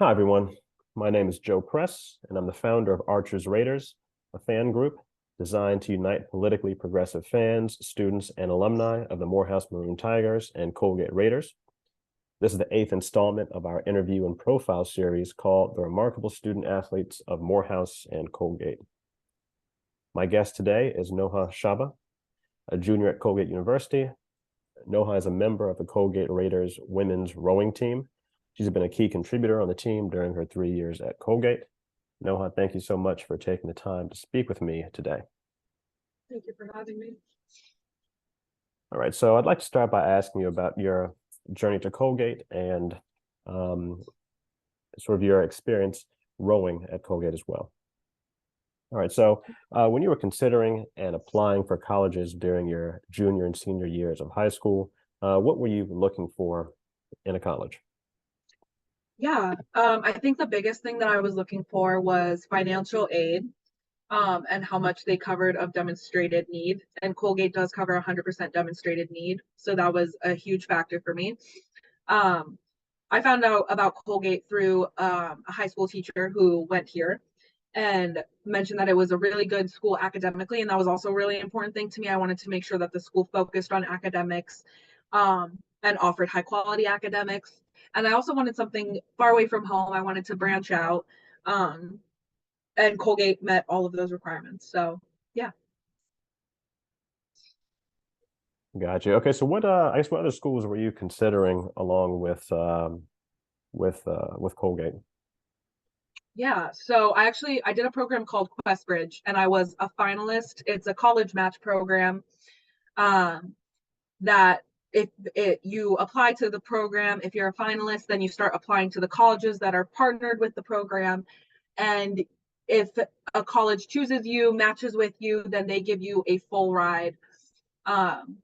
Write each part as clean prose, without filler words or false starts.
Hi, everyone. My name is Joe Press, and I'm the founder of Archer's Raiders, a fan group designed to unite politically progressive fans, students, and alumni of the Morehouse Maroon Tigers and Colgate Raiders. This is the eighth installment of our interview and profile series called The Remarkable Student Athletes of Morehouse and Colgate. My guest today is Noha Shahba, a junior at Colgate University. Noha is a member of the Colgate Raiders women's rowing team. She's been a key contributor on the team during her 3 years at Colgate. Noha, thank you so much for taking the time to speak with me today. Thank you for having me. All right, so I'd like to start by asking you about your journey to Colgate and sort of your experience rowing at Colgate as well. All right, so when you were considering and applying for colleges during your junior and senior years of high school, what were you looking for in a college? Yeah, I think the biggest thing that I was looking for was financial aid, and how much they covered of demonstrated need. And Colgate does cover 100% demonstrated need. So that was a huge factor for me. Um, I found out about Colgate through a high school teacher who went here and mentioned that it was a really good school academically. And that was also a really important thing to me. I wanted to make sure that the school focused on academics, and offered high quality academics. And I also wanted something far away from home. I wanted to branch out. Um, and Colgate met all of those requirements. So yeah. Gotcha. Okay, so I guess what other schools were you considering along with Colgate? Yeah. So I did a program called QuestBridge and I was a finalist. It's a college match program. Um, that if you apply to the program, if you're a finalist, then you start applying to the colleges that are partnered with the program. And if a college chooses you, matches with you, then they give you a full ride um,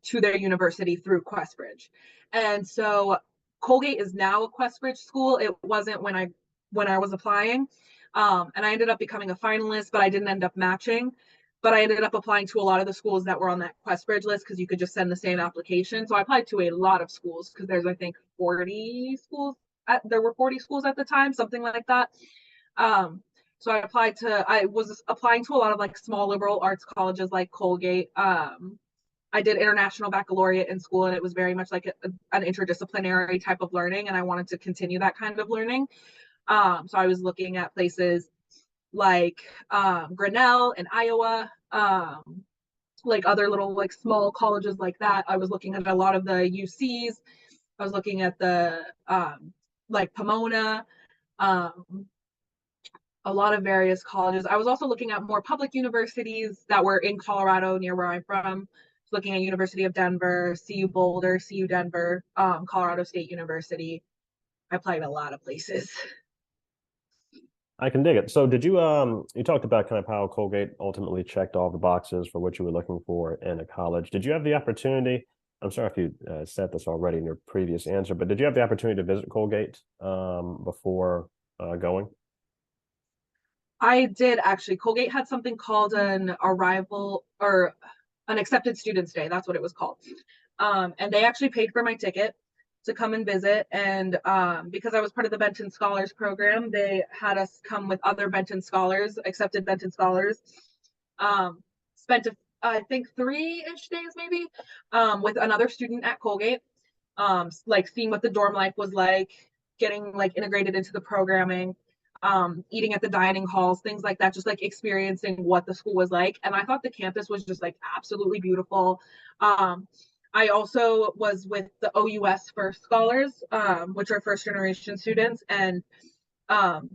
to their university through QuestBridge. And so Colgate is now a QuestBridge school. It wasn't when I was applying. And I ended up becoming a finalist, but I didn't end up matching. But I ended up applying to a lot of the schools that were on that QuestBridge list because you could just send the same application. So I applied to a lot of schools because there's I think 40 schools. There were 40 schools at the time, something like that. Um, so I was applying to a lot of like small liberal arts colleges like Colgate. I did international baccalaureate in school, and it was very much like an interdisciplinary type of learning, and I wanted to continue that kind of learning. So I was looking at places like Grinnell in Iowa, like other little like small colleges like that. I was looking at a lot of the UCs. I was looking at the like Pomona, um, a lot of various colleges. I was also looking at more public universities that were in Colorado near where I'm from. Looking at University of Denver, CU Boulder, CU Denver, Colorado State University. I applied a lot of places. I can dig it. So did you talked about kind of how Colgate ultimately checked all the boxes for what you were looking for in a college. Did you have the opportunity? I'm sorry if you said this already in your previous answer, but did you have the opportunity to visit Colgate before going? I did actually. Colgate had something called an arrival or an accepted students day. That's what it was called. And they actually paid for my ticket to come and visit. And because I was part of the Benton Scholars Program, they had us come with other Benton Scholars, accepted Benton Scholars. Spent, I think, 3-ish days maybe with another student at Colgate, like seeing what the dorm life was like, getting like integrated into the programming, eating at the dining halls, things like that, just like experiencing what the school was like. And I thought the campus was just like absolutely beautiful. I also was with the OUS First Scholars, which are first generation students, and um,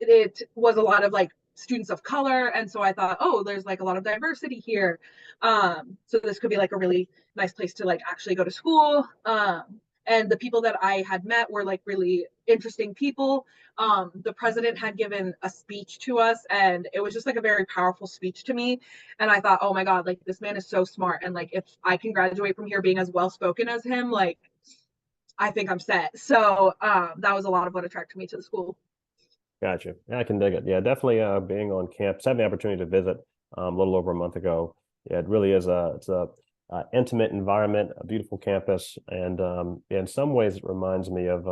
it was a lot of like students of color. And so I thought, oh, there's like a lot of diversity here. So this could be like a really nice place to like actually go to school. And the people that I had met were like really interesting people. The president had given a speech to us, and it was just like a very powerful speech to me. And I thought, oh my God, like this man is so smart. And like if I can graduate from here being as well spoken as him, like I think I'm set. So that was a lot of what attracted me to the school. Gotcha. Yeah, I can dig it. Yeah, definitely being on campus, having the opportunity to visit a little over a month ago. Yeah, it really is it's a intimate environment, a beautiful campus, and yeah, in some ways it reminds me of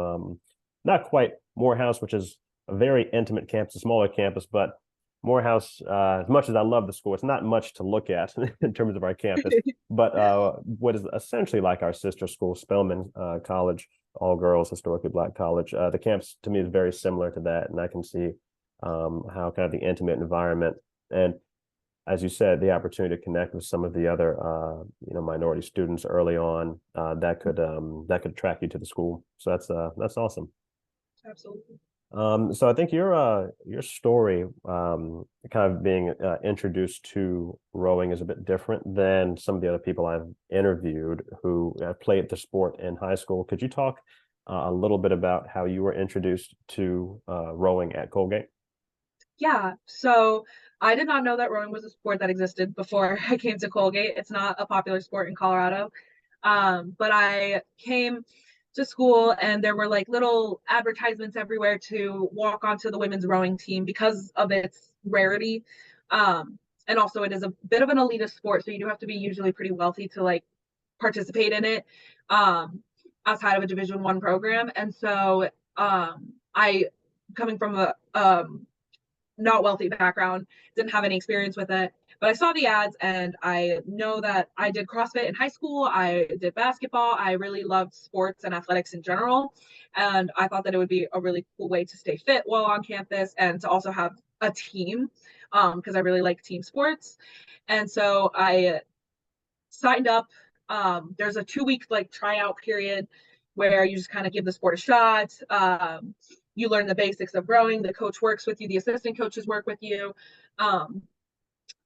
not quite Morehouse, which is a very intimate campus, a smaller campus, but Morehouse, as much as I love the school, it's not much to look at in terms of our campus. But what is essentially like our sister school, Spelman College, all girls, historically Black college, the campus to me is very similar to that, and I can see how kind of the intimate environment and, as you said, the opportunity to connect with some of the other minority students early on that could attract you to the school. So that's awesome. Absolutely. So I think your story, kind of being introduced to rowing, is a bit different than some of the other people I've interviewed who have played the sport in high school. Could you talk a little bit about how you were introduced to rowing at Colgate? Yeah, so I did not know that rowing was a sport that existed before I came to Colgate. It's not a popular sport in Colorado. But I came to school and there were like little advertisements everywhere to walk onto the women's rowing team because of its rarity. And also it is a bit of an elitist sport, so you do have to be usually pretty wealthy to like participate in it outside of a Division I program. And so I coming from a not wealthy background, didn't have any experience with it. But I saw the ads and I know that I did CrossFit in high school. I did basketball. I really loved sports and athletics in general. And I thought that it would be a really cool way to stay fit while on campus and to also have a team because I really like team sports. And so I signed up. There's a 2 week like tryout period where you just kind of give the sport a shot. You learn the basics of rowing. The coach works with you. The assistant coaches work with you. Um,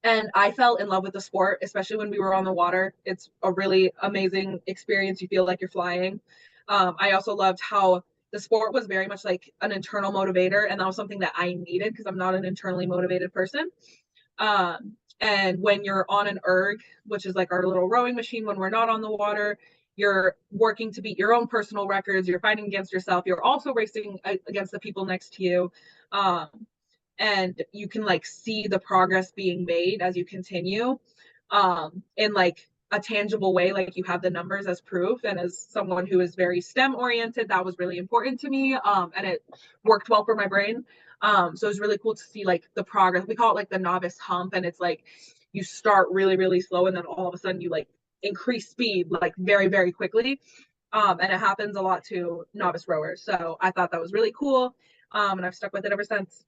and I fell in love with the sport, especially when we were on the water. It's a really amazing experience. You feel like you're flying. I also loved how the sport was very much like an internal motivator, and that was something that I needed because I'm not an internally motivated person. And when you're on an erg, which is like our little rowing machine, when we're not on the water, you're working to beat your own personal records. You're fighting against yourself. You're also racing against the people next to you. Um, and you can like see the progress being made as you continue in like a tangible way, like you have the numbers as proof. And as someone who is very STEM oriented, that was really important to me, and it worked well for my brain. So it was really cool to see like the progress. We call it like the novice hump, and it's like you start really really slow and then all of a sudden you like increase speed like very very quickly. And it happens a lot to novice rowers, so I thought that was really cool. And I've stuck with it ever since.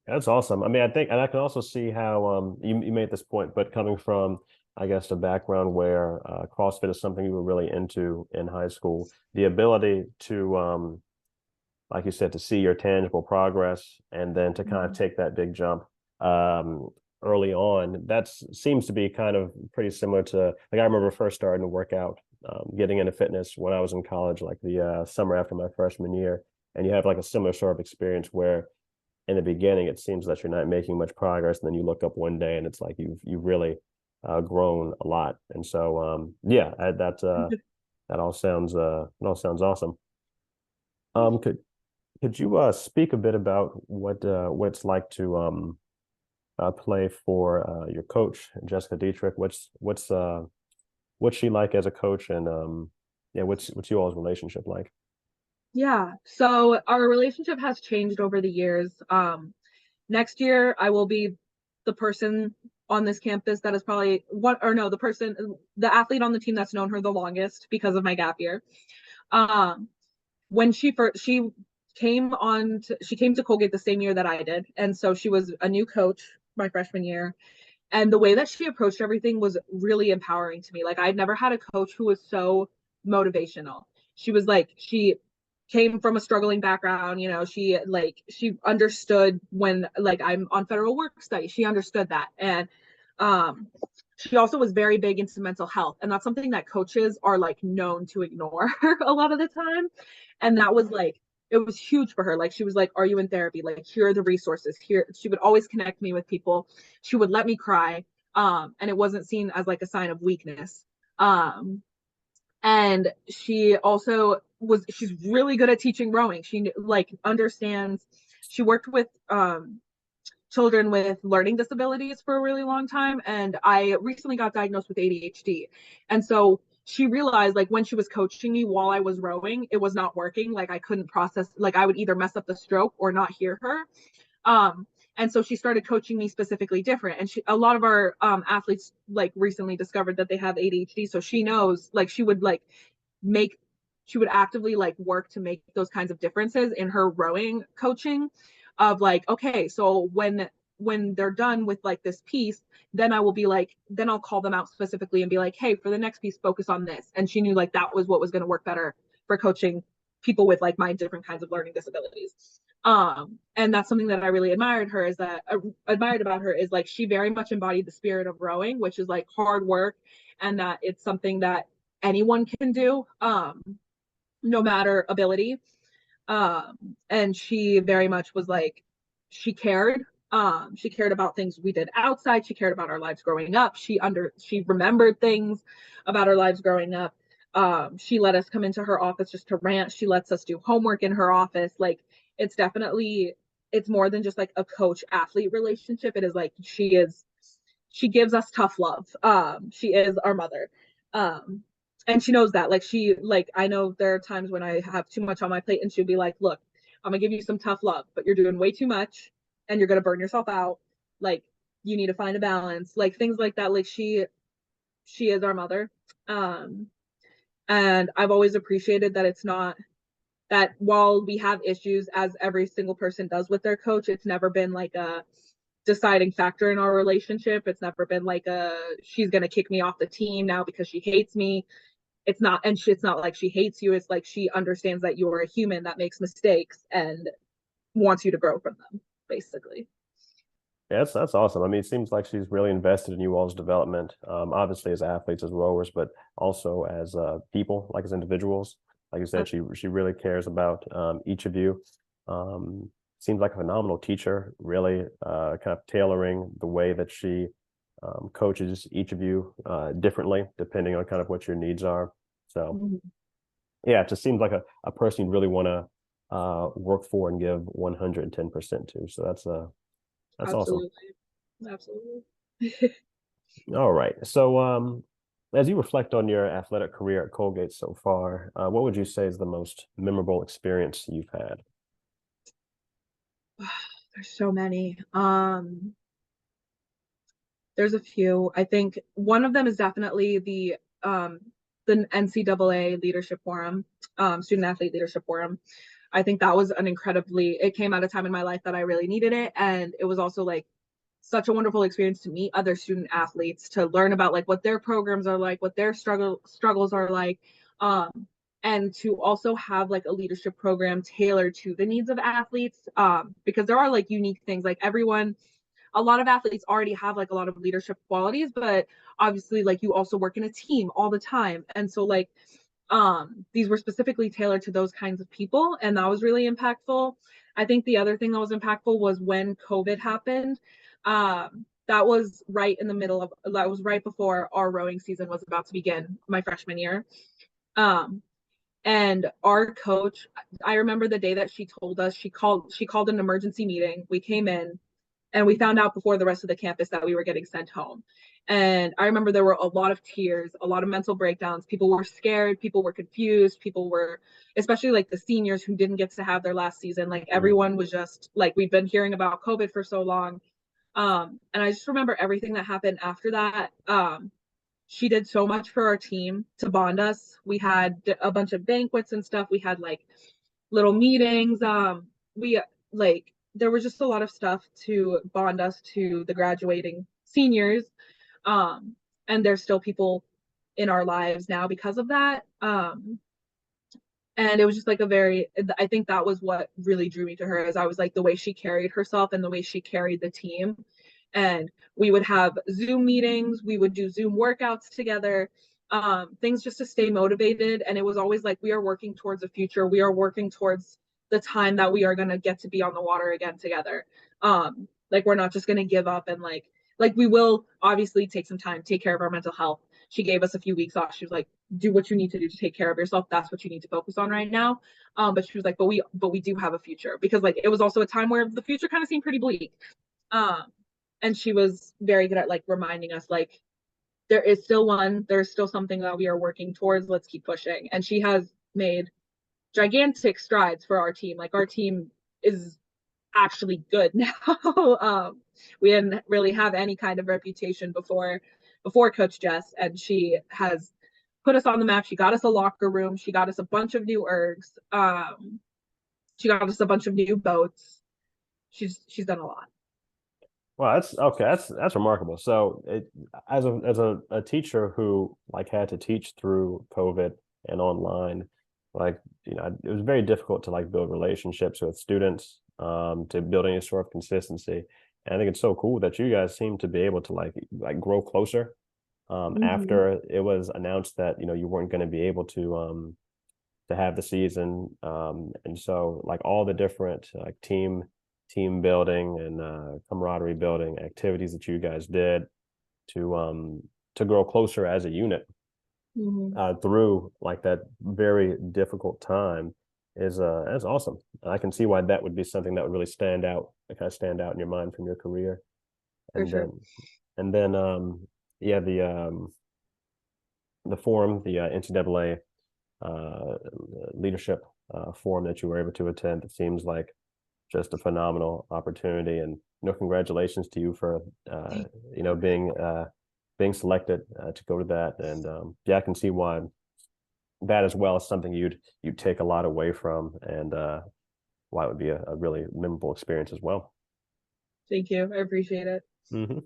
That's awesome. I mean, I think, and I can also see how you made this point, but coming from, I guess, a background where CrossFit is something you were really into in high school, the ability to, like you said, to see your tangible progress and then to kind of take that big jump um, early on, that seems to be kind of pretty similar to, like, I remember first starting to work out, getting into fitness when I was in college, like the summer after my freshman year. And you have like a similar sort of experience where in the beginning it seems that you're not making much progress, and then you look up one day and it's like you've really grown a lot. And so yeah, that all sounds awesome. Could you speak a bit about what it's like to play for your coach, Jessica Dietrich? What's she like as a coach, and yeah, what's you all's relationship like? Yeah, so our relationship has changed over the years. Next year, I will be the person on this campus that is probably what, or no, the athlete on the team that's known her the longest because of my gap year. Um, when she came to Colgate the same year that I did, and so she was a new coach my freshman year. And the way that she approached everything was really empowering to me. Like I'd never had a coach who was so motivational. She came from a struggling background, she understood when like I'm on federal work study. She understood that. And um she also was very big into mental health, and that's something that coaches are like known to ignore a lot of the time. And that was like it was huge for her. Like she was like, are you in therapy? Like here are the resources. Here she would always connect me with people. She would let me cry. And it wasn't seen as like a sign of weakness. And she's really good at teaching rowing. She like understands. She worked with children with learning disabilities for a really long time, and I recently got diagnosed with ADHD. And so she realized like when she was coaching me while I was rowing, it was not working. Like I couldn't process, like I would either mess up the stroke or not hear her. Um, and so she started coaching me specifically different. And a lot of our athletes like recently discovered that they have ADHD. So she knows, like she would like make, she would actively like work to make those kinds of differences in her rowing coaching of like, okay, so when they're done with like this piece, then I will be like, then I'll call them out specifically and be like, hey, for the next piece, focus on this. And she knew like that was what was going to work better for coaching people with like my different kinds of learning disabilities. And that's something that I really admired about her is like she very much embodied the spirit of rowing, which is like hard work, and that it's something that anyone can do, no matter ability. And she very much was like, she cared. She cared about things we did outside. She cared about our lives growing up. She remembered things about our lives growing up. She let us come into her office just to rant. She lets us do homework in her office. Like it's definitely, it's more than just like a coach athlete relationship. It is like she gives us tough love. She is our mother. Um, and she knows that. Like I know there are times when I have too much on my plate and she'll be like, look, I'm gonna give you some tough love, but you're doing way too much and you're gonna burn yourself out. Like you need to find a balance. Like things like that. Like she is our mother. Um, and I've always appreciated that it's not that while we have issues as every single person does with their coach, it's never been like a deciding factor in our relationship. It's never been like a she's gonna kick me off the team now because she hates me. It's not, and it's not like she hates you. It's like she understands that you're a human that makes mistakes and wants you to grow from them, basically. Yeah, that's awesome. I mean, it seems like she's really invested in you all's development, obviously as athletes, as rowers, but also as people, like as individuals. Like you said, she really cares about each of you. Seems like a phenomenal teacher, really kind of tailoring the way that she coaches each of you differently, depending on kind of what your needs are. So, Mm-hmm. yeah, it just seems like a person you'd really want to work for and give 110% to. So that's awesome. Absolutely. Absolutely. All right. So, as you reflect on your athletic career at Colgate so far, what would you say is the most memorable experience you've had? There's so many. There's a few. I think one of them is definitely the NCAA Leadership Forum, Student Athlete Leadership Forum. I think that was an incredibly, it came at a time in my life that I really needed it. And it was also like such a wonderful experience to meet other student athletes, to learn about like what their programs are like, what their struggles are like. Um, and to also have like a leadership program tailored to the needs of athletes, because there are like unique things. Like everyone, a lot of athletes already have like a lot of leadership qualities, but obviously like you also work in a team all the time. And so like these were specifically tailored to those kinds of people, and that was really impactful. I think the other thing that was impactful was when COVID happened. That was right in the middle of, that was right before our rowing season was about to begin, my freshman year. Um, and our coach, I remember the day that she told us, she called an emergency meeting. We came in and we found out before the rest of the campus that we were getting sent home. And I remember there were a lot of tears, a lot of mental breakdowns. People were scared, people were confused, people were, especially like the seniors who didn't get to have their last season. Like Mm. everyone was just like, we've been hearing about COVID for so long. And I just remember everything that happened after that. She did so much for our team to bond us. We had a bunch of banquets and stuff. We had like little meetings. We like there was just a lot of stuff to bond us to the graduating seniors. Um, and there's still people in our lives now because of that. And it was just like a very, I think that was what really drew me to her, is I was like the way she carried herself and the way she carried the team. And we would have Zoom meetings, we would do Zoom workouts together, things just to stay motivated. And it was always like, we are working towards a future, we are working towards the time that we are going to get to be on the water again together. Like we're not just going to give up, and like we will obviously take some time, take care of our mental health. She gave us a few weeks off. She was like, do what you need to do to take care of yourself. That's what you need to focus on right now. But she was like, but we do have a future, because like it was also a time where the future kind of seemed pretty bleak. Um, and she was very good at like reminding us like there is still one, there's still something that we are working towards. Let's keep pushing. And she has made gigantic strides for our team. Like our team is actually good now. We didn't really have any kind of reputation before Coach Jess, and she has put us on the map. She got us a locker room. She got us a bunch of new ergs. She got us a bunch of new boats. She's done a lot. Well, that's okay. That's remarkable. So, as a teacher who like had to teach through COVID and online, like it was very difficult to like build relationships with students, to build any sort of consistency. And I think it's so cool that you guys seem to be able to like grow closer. Mm-hmm. After it was announced that you weren't going to be able to have the season, and so like all the different like team building and camaraderie building activities that you guys did to grow closer as a unit Mm-hmm. through like that very difficult time is that's awesome. I can see why that would be something that would really kind of stand out in your mind from your career. For And sure. then yeah, the forum, the NCAA leadership forum that you were able to attend. It seems like just a phenomenal opportunity, and congratulations to you for being selected to go to that. And yeah, I can see why that as well is something you'd take a lot away from, and why it would be a really memorable experience as well. Thank you. I appreciate it. Mm-hmm.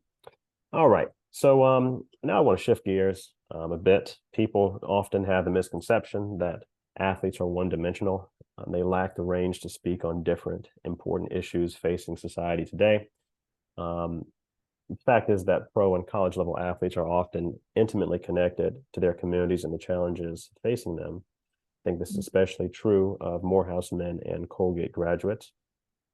All right. So now I want to shift gears a bit. People often have the misconception that athletes are one-dimensional. They lack the range to speak on different important issues facing society today. Um, the fact is that pro and college level athletes are often intimately connected to their communities and the challenges facing them. I think this is especially true of Morehouse men and Colgate graduates.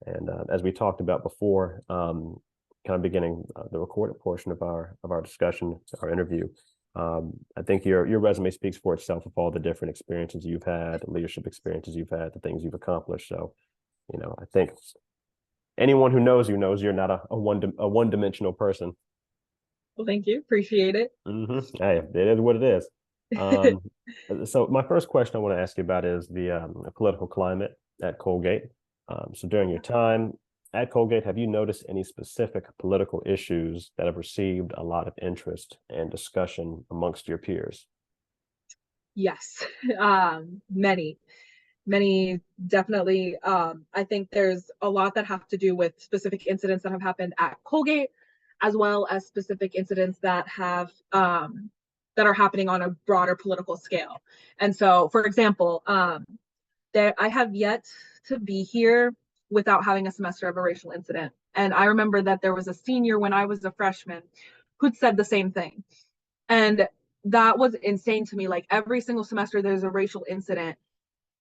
And as we talked about before, kind of beginning the recorded portion of our discussion, our interview, I think your resume speaks for itself of all the different experiences you've had, the leadership experiences you've had, the things you've accomplished. So, I think anyone who knows you knows you're not a one dimensional person. Well, thank you. Appreciate it. Hey, it is what it is. Um, so my first question I want to ask you about is the political climate at Colgate. So during your time at Colgate, have you noticed any specific political issues that have received a lot of interest and discussion amongst your peers? Yes. Many, many definitely. I think there's a lot that have to do with specific incidents that have happened at Colgate, as well as specific incidents that are happening on a broader political scale. And so, for example, there I have yet to be here without having a semester of a racial incident. And I remember that there was a senior when I was a freshman who'd said the same thing. And that was insane to me. Like every single semester, there's a racial incident,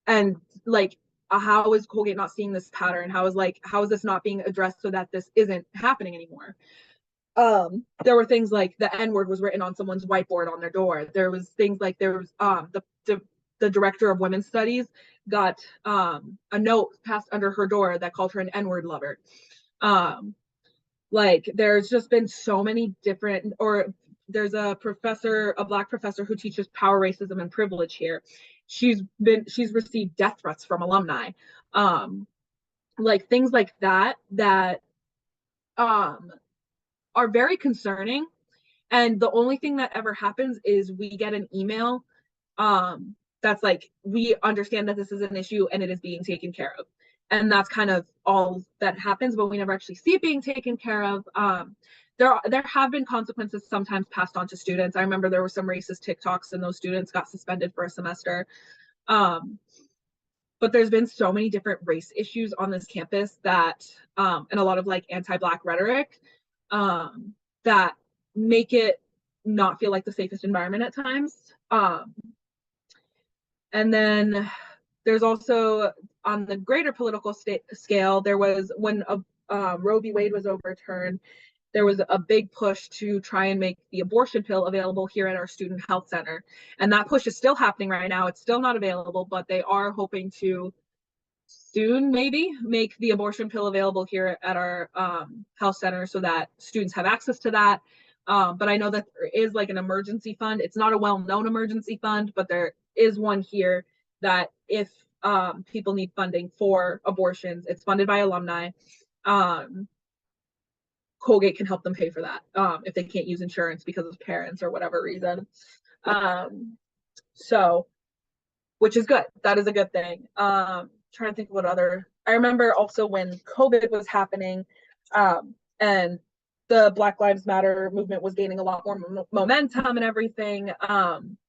and like, how is Colgate not seeing this pattern? How is this not being addressed so that this isn't happening anymore? There were things like the N-word was written on someone's whiteboard on their door. There was things like there was the director of women's studies got a note passed under her door that called her an N-word lover. Um, like there's just been so many different, or there's a black professor who teaches power, racism, and privilege here. She's received death threats from alumni. Um, like things like that um are very concerning. And the only thing that ever happens is we get an email that's like, we understand that this is an issue and it is being taken care of. And that's kind of all that happens, but we never actually see it being taken care of. There have been consequences sometimes passed on to students. I remember there were some racist TikToks and those students got suspended for a semester. Um, but there's been so many different race issues on this campus that and a lot of like anti-black rhetoric um, that make it not feel like the safest environment at times. And then there's also on the greater political scale, there was when Roe v. Wade was overturned, there was a big push to try and make the abortion pill available here at our student health center. And that push is still happening right now. It's still not available, but they are hoping to soon maybe make the abortion pill available here at our health center so that students have access to that. But I know that there is like an emergency fund. It's not a well-known emergency fund, but there is one here that if people need funding for abortions, it's funded by alumni. Um, Colgate can help them pay for that if they can't use insurance because of parents or whatever reason. Um, so, which is good. That is a good thing. Trying to think of what other. I remember also when COVID was happening, and the Black Lives Matter movement was gaining a lot more momentum and everything.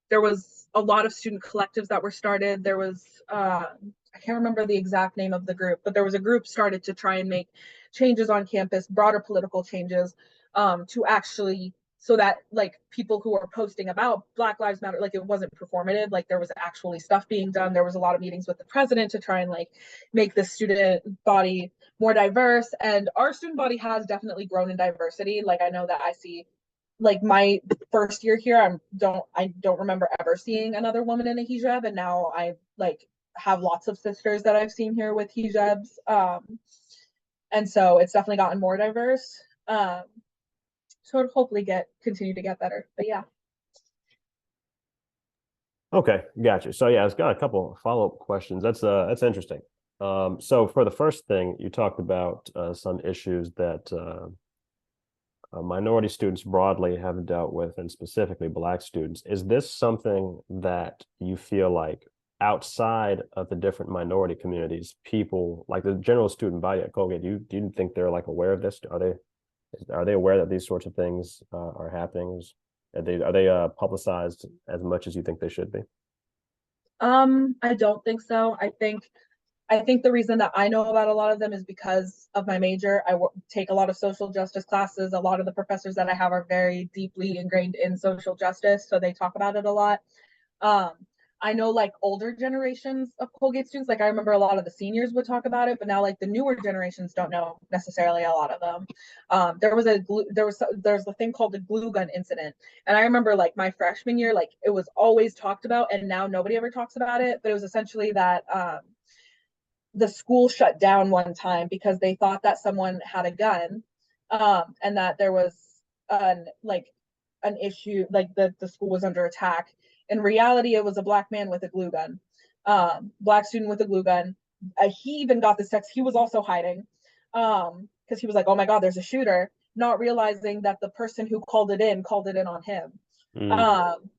There was a lot of student collectives that were started. There was I can't remember the exact name of the group, but there was a group started to try and make changes on campus, broader political changes, to actually so that like people who are posting about Black Lives Matter, like it wasn't performative, like there was actually stuff being done. There was a lot of meetings with the president to try and like make the student body more diverse. And our student body has definitely grown in diversity. Like I know that I see like my first year here, I don't remember ever seeing another woman in a hijab. And now I like have lots of sisters that I've seen here with hijabs. And so it's definitely gotten more diverse. So it'll hopefully continue to get better. But yeah. Okay, gotcha. So yeah, I've got a couple follow-up questions. That's interesting. So for the first thing, you talked about some issues that minority students broadly have dealt with, and specifically Black students. Is this something that you feel like outside of the different minority communities, people like the general student body at Colgate, do you think they're like aware of this? Are they aware that these sorts of things are happening? Are they publicized as much as you think they should be? I don't think so. I think the reason that I know about a lot of them is because of my major. Take a lot of social justice classes. A lot of the professors that I have are very deeply ingrained in social justice, so they talk about it a lot. Um, I know like older generations of Colgate students, like I remember a lot of the seniors would talk about it, but now like the newer generations don't know necessarily a lot of them. There's a thing called the glue gun incident, and I remember like my freshman year, like it was always talked about, and now nobody ever talks about it. But it was essentially that the school shut down one time because they thought that someone had a gun, and that there was an issue, like the school was under attack. In reality, it was a Black man with a glue gun, Black student with a glue gun. He even got this text. He was also hiding because he was like, "Oh my God, there's a shooter," not realizing that the person who called it in on him. Mm, Um,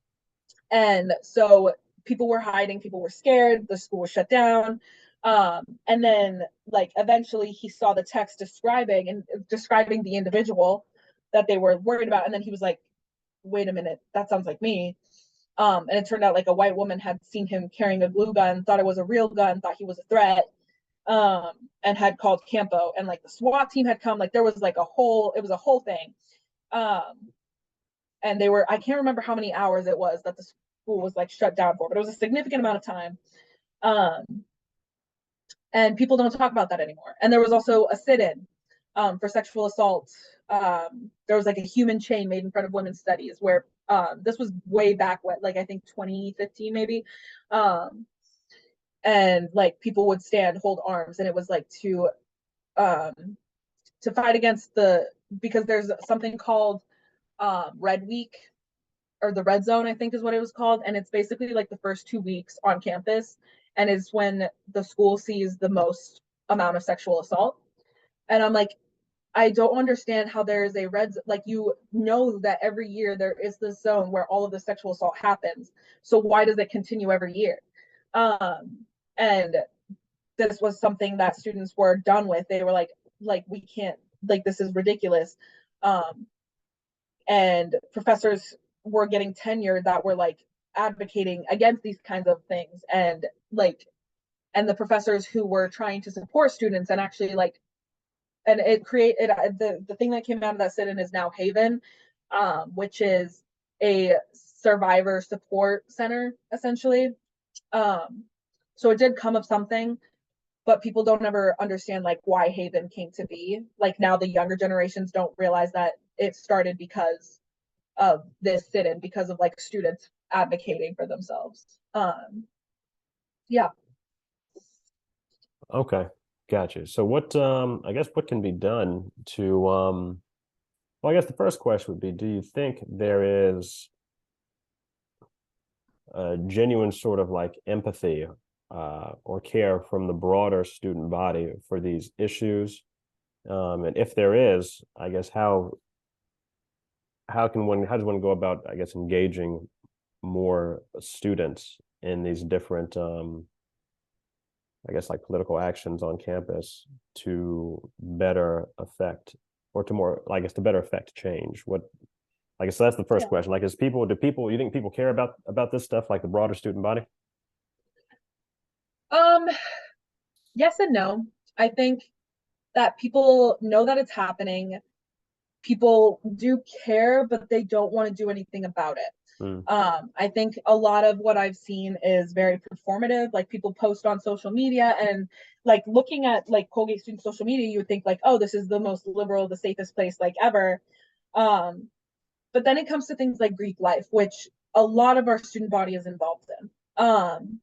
and so people were hiding, people were scared, the school was shut down. And then like eventually he saw the text describing the individual that they were worried about. And then he was like, wait a minute, that sounds like me. And it turned out like a white woman had seen him carrying a glue gun, thought it was a real gun, thought he was a threat, and had called Campo, and like the SWAT team had come. Like there was like it was a whole thing. Um, and they were, I can't remember how many hours it was that the school was like shut down for, but it was a significant amount of time. Um, and people don't talk about that anymore. And there was also a sit-in for sexual assault. There was like a human chain made in front of women's studies where this was way back when, like I think 2015 maybe. Um, and like people would hold arms, and it was like um, to fight against because there's something called Red Week, or the red zone, I think is what it was called. And it's basically like the first 2 weeks on campus, and it's when the school sees the most amount of sexual assault. And I'm like, I don't understand how there is a like you know that every year there is this zone where all of the sexual assault happens. So why does it continue every year? And this was something that students were done with. They were like we can't, like this is ridiculous. Um, and professors were getting tenure that were like advocating against these kinds of things, and the professors who were trying to support students and actually like, and it created the thing that came out of that sit-in is now Haven, which is a survivor support center essentially. So it did come of something, but people don't ever understand like why Haven came to be. Like now the younger generations don't realize that it started because of this sit-in, because of like students advocating for themselves. Yeah. okay, gotcha. So what I guess what can be done to Well, I guess the first question would be, do you think there is a genuine sort of like empathy or care from the broader student body for these issues? And if there is, I guess how does one go about, I guess, engaging more students in these different I guess like political actions on campus to better affect or to more I guess to better affect change? What I guess so that's the first Yeah. question. Like do people you think people care about this stuff, like the broader student body? Um, yes and no. I think that people know that it's happening. People do care, but they don't want to do anything about it. Mm, I think a lot of what I've seen is very performative. Like people post on social media and like looking at like Colgate student social media, you would think like, oh, this is the most liberal, the safest place like ever. Um, but then it comes to things like Greek life, which a lot of our student body is involved in.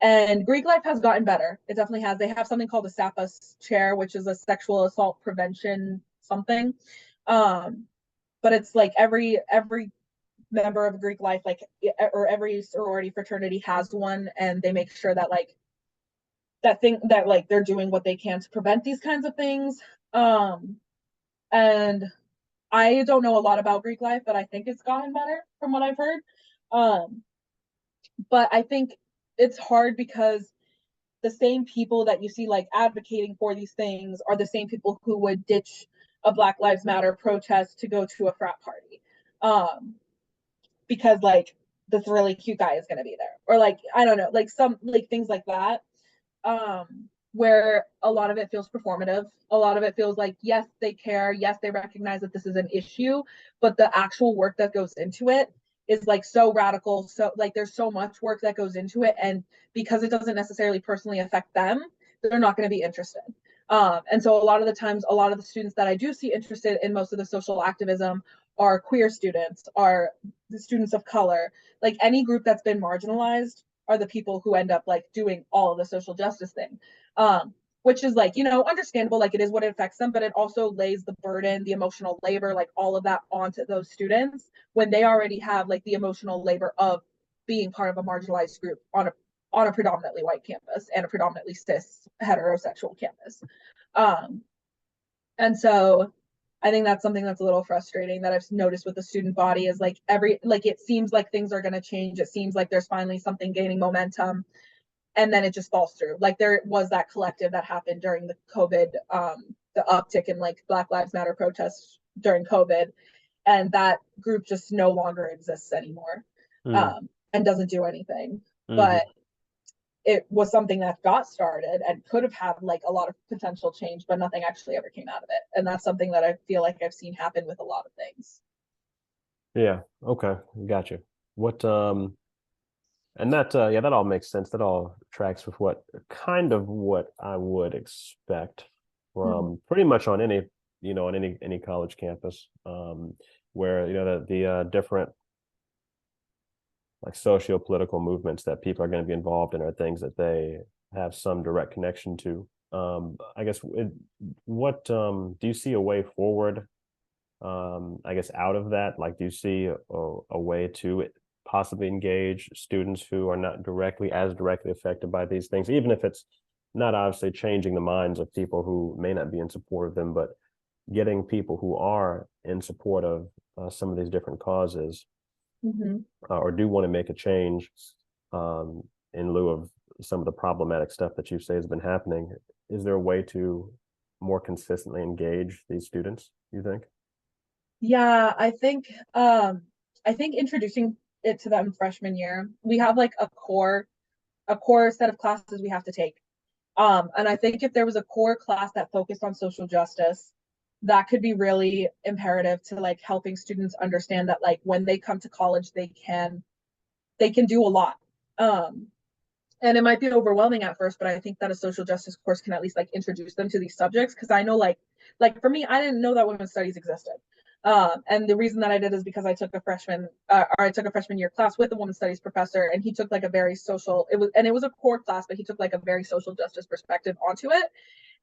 And Greek life has gotten better. It definitely has. They have something called a SAPAS chair, which is a sexual assault prevention something. Um, but it's like every member of Greek life, like or every sorority fraternity has one, and they make sure that like that thing that like they're doing what they can to prevent these kinds of things. Um, and I don't know a lot about Greek life, but I think it's gotten better from what I've heard. Um, but I think it's hard because the same people that you see like advocating for these things are the same people who would ditch a Black Lives Matter protest to go to a frat party. Because like this really cute guy is going to be there, or like I don't know, like some like things like that, where a lot of it feels performative. A lot of it feels like yes they care, yes they recognize that this is an issue, but the actual work that goes into it is like so radical, so like there's so much work that goes into it, and because it doesn't necessarily personally affect them, they're not going to be interested. And so a lot of the times, a lot of the students that I do see interested in most of the social activism are queer students, are the students of color, like any group that's been marginalized are the people who end up like doing all of the social justice thing. Which is like, you know, understandable, like it is what it affects them, but it also lays the burden, the emotional labor, like all of that onto those students when they already have like the emotional labor of being part of a marginalized group on a predominantly white campus and a predominantly cis heterosexual campus. Um, and so I think that's something that's a little frustrating that I've noticed with the student body is like like it seems like things are going to change. It seems like there's finally something gaining momentum, and then it just falls through. Like there was that collective that happened during the COVID, the uptick in like Black Lives Matter protests during COVID, and that group just no longer exists anymore, mm, and doesn't do anything. hmm. But it was something that got started and could have had like a lot of potential change, but nothing actually ever came out of it. And that's something that I feel like I've seen happen with a lot of things. Yeah, okay, gotcha. What and that yeah, that all makes sense. That all tracks with what I would expect Mm-hmm. from pretty much on any, on any college campus, where the different like socio-political movements that people are going to be involved in are things that they have some direct connection to. I guess what do you see a way forward? I guess out of that, like, do you see a way to possibly engage students who are not directly affected by these things, even if it's not obviously changing the minds of people who may not be in support of them, but getting people who are in support of some of these different causes Mm-hmm. or do want to make a change um, in lieu of some of the problematic stuff that you say has been happening. Is there a way to more consistently engage these students, you think? Yeah, I think introducing it to them freshman year, we have like a core set of classes we have to take. And I think if there was a core class that focused on social justice, that could be really imperative to like helping students understand that like when they come to college, they can do a lot. Um, and it might be overwhelming at first, but I think that a social justice course can at least like introduce them to these subjects because I know like for me, I didn't know that women's studies existed. And the reason that I did is because I took a freshman year class with a women's studies professor, and he took like a very social. It was a core class, but he took like a very social justice perspective onto it,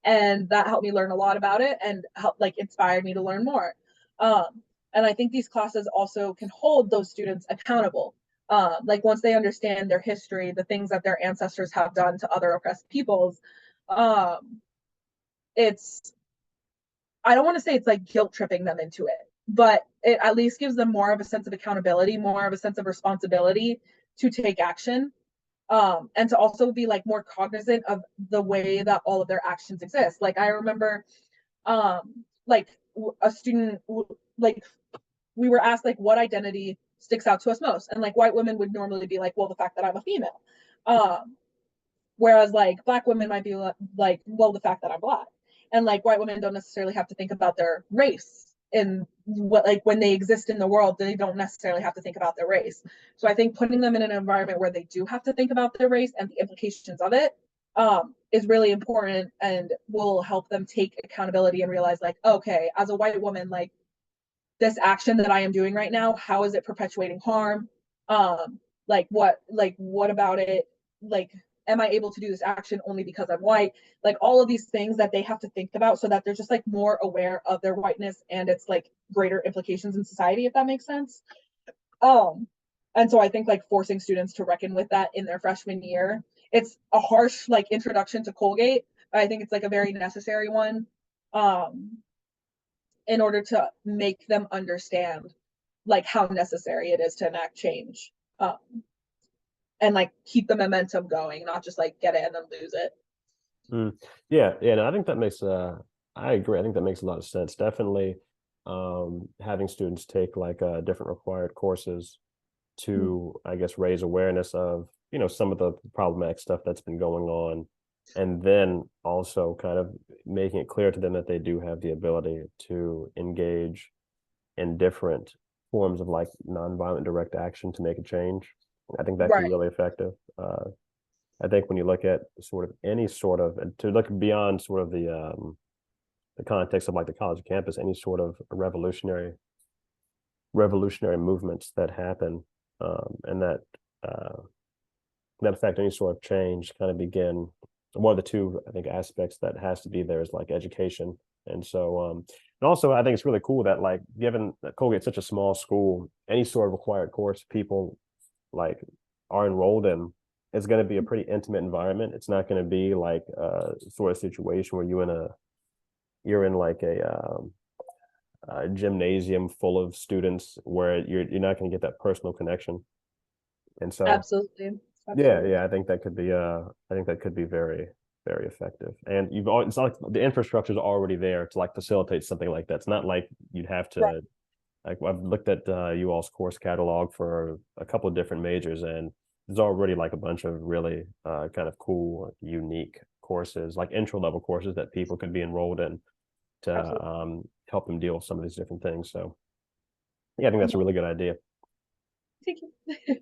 and that helped me learn a lot about it and helped like inspired me to learn more. And I think these classes also can hold those students accountable. Like once they understand their history, the things that their ancestors have done to other oppressed peoples, um, it's, I don't want to say it's like guilt tripping them into it, but it at least gives them more of a sense of accountability, more of a sense of responsibility to take action, and to also be like more cognizant of the way that all of their actions exist. Like I remember, like a student, like we were asked like what identity sticks out to us most, and like white women would normally be like, well, the fact that I'm a female, whereas like black women might be like, well, the fact that I'm black, and like white women don't necessarily have to think about their race in what, like when they exist in the world, they don't necessarily have to think about their race. So I think putting them in an environment where they do have to think about their race and the implications of it, is really important and will help them take accountability and realize like, okay, as a white woman, like this action that I am doing right now, how is it perpetuating harm? What about it? Like, am I able to do this action only because I'm white? Like all of these things that they have to think about so that they're just like more aware of their whiteness and its like greater implications in society, if that makes sense. Um, and so I think like forcing students to reckon with that in their freshman year, it's a harsh like introduction to Colgate. I think it's like a very necessary one. Um, in order to make them understand like how necessary it is to enact change, and like keep the momentum going, not just like get it and then lose it. Mm. Yeah, yeah, and I think that makes I agree. I think that makes a lot of sense. Definitely having students take like different required courses to, I guess, raise awareness of, some of the problematic stuff that's been going on, and then also kind of making it clear to them that they do have the ability to engage in different forms of like nonviolent direct action to make a change. I think that can be Right. really effective. I think when you look at sort of any sort of, and to look beyond sort of the context of like the college campus, any sort of revolutionary movements that happen, and uh, that affect any sort of change kind of begin. One of the two, I think, aspects that has to be there is like education. And so, and also I think it's really cool that like given that Colgate's such a small school, any sort of required course people like are enrolled in is going to be a pretty intimate environment. It's not going to be like a sort of situation where you're in like a gymnasium full of students where you're not going to get that personal connection. And so Absolutely. yeah, Absolutely. yeah, I think that could be very, very effective. And it's not like the infrastructure is already there to like facilitate something like that. It's not like you'd have Right. to like I've looked at you all's course catalog for a couple of different majors, and there's already like a bunch of really kind of cool, unique courses, like intro level courses that people could be enrolled in to Absolutely. help them deal with some of these different things. So yeah, I think that's a really good idea. Thank you.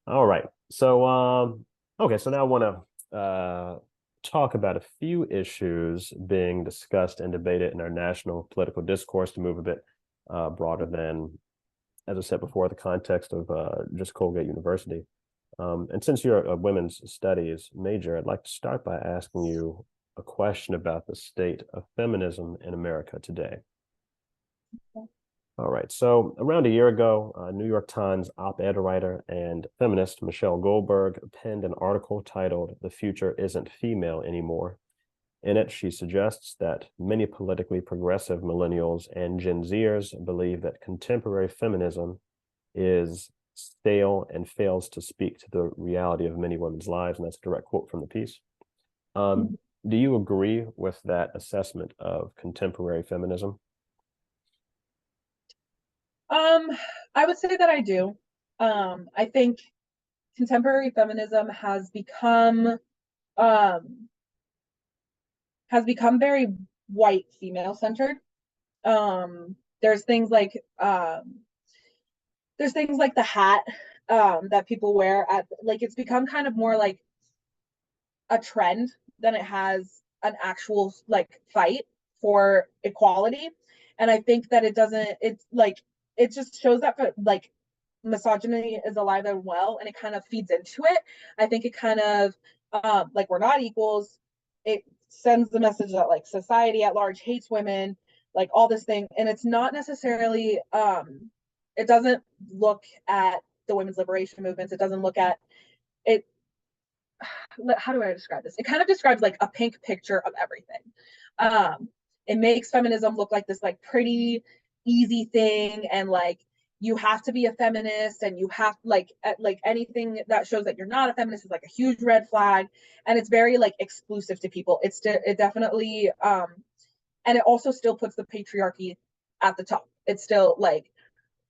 All right. So okay, so now I want to talk about a few issues being discussed and debated in our national political discourse to move a bit broader than, as I said before, the context of just Colgate University. And since you're a women's studies major, I'd like to start by asking you a question about the state of feminism in America today. All right. So around a year ago, New York Times op-ed writer and feminist Michelle Goldberg penned an article titled "The Future Isn't Female Anymore." In it, she suggests that many politically progressive millennials and Gen Zers believe that contemporary feminism is stale and fails to speak to the reality of many women's lives. And that's a direct quote from the piece. Do you agree with that assessment of contemporary feminism? Um, I would say that I do. I think contemporary feminism um has become very white female centered. Um, there's things like the hat that people wear at, like, it's become kind of more like a trend than it has an actual like fight for equality. And I think that it's like it just shows that like misogyny is alive and well, and it kind of feeds into it. I think it kind of, like, we're not equals. It sends the message that like society at large hates women. like all this thing. And it's not necessarily, it doesn't look at the women's liberation movements. It doesn't look at it. How do I describe this? It kind of describes like a pink picture of everything. Um, it makes feminism look like this like pretty easy thing, and like you have to be a feminist, and you have like anything that shows that you're not a feminist is like a huge red flag, and it's very like exclusive to people. It definitely and it also still puts the patriarchy at the top. It's still like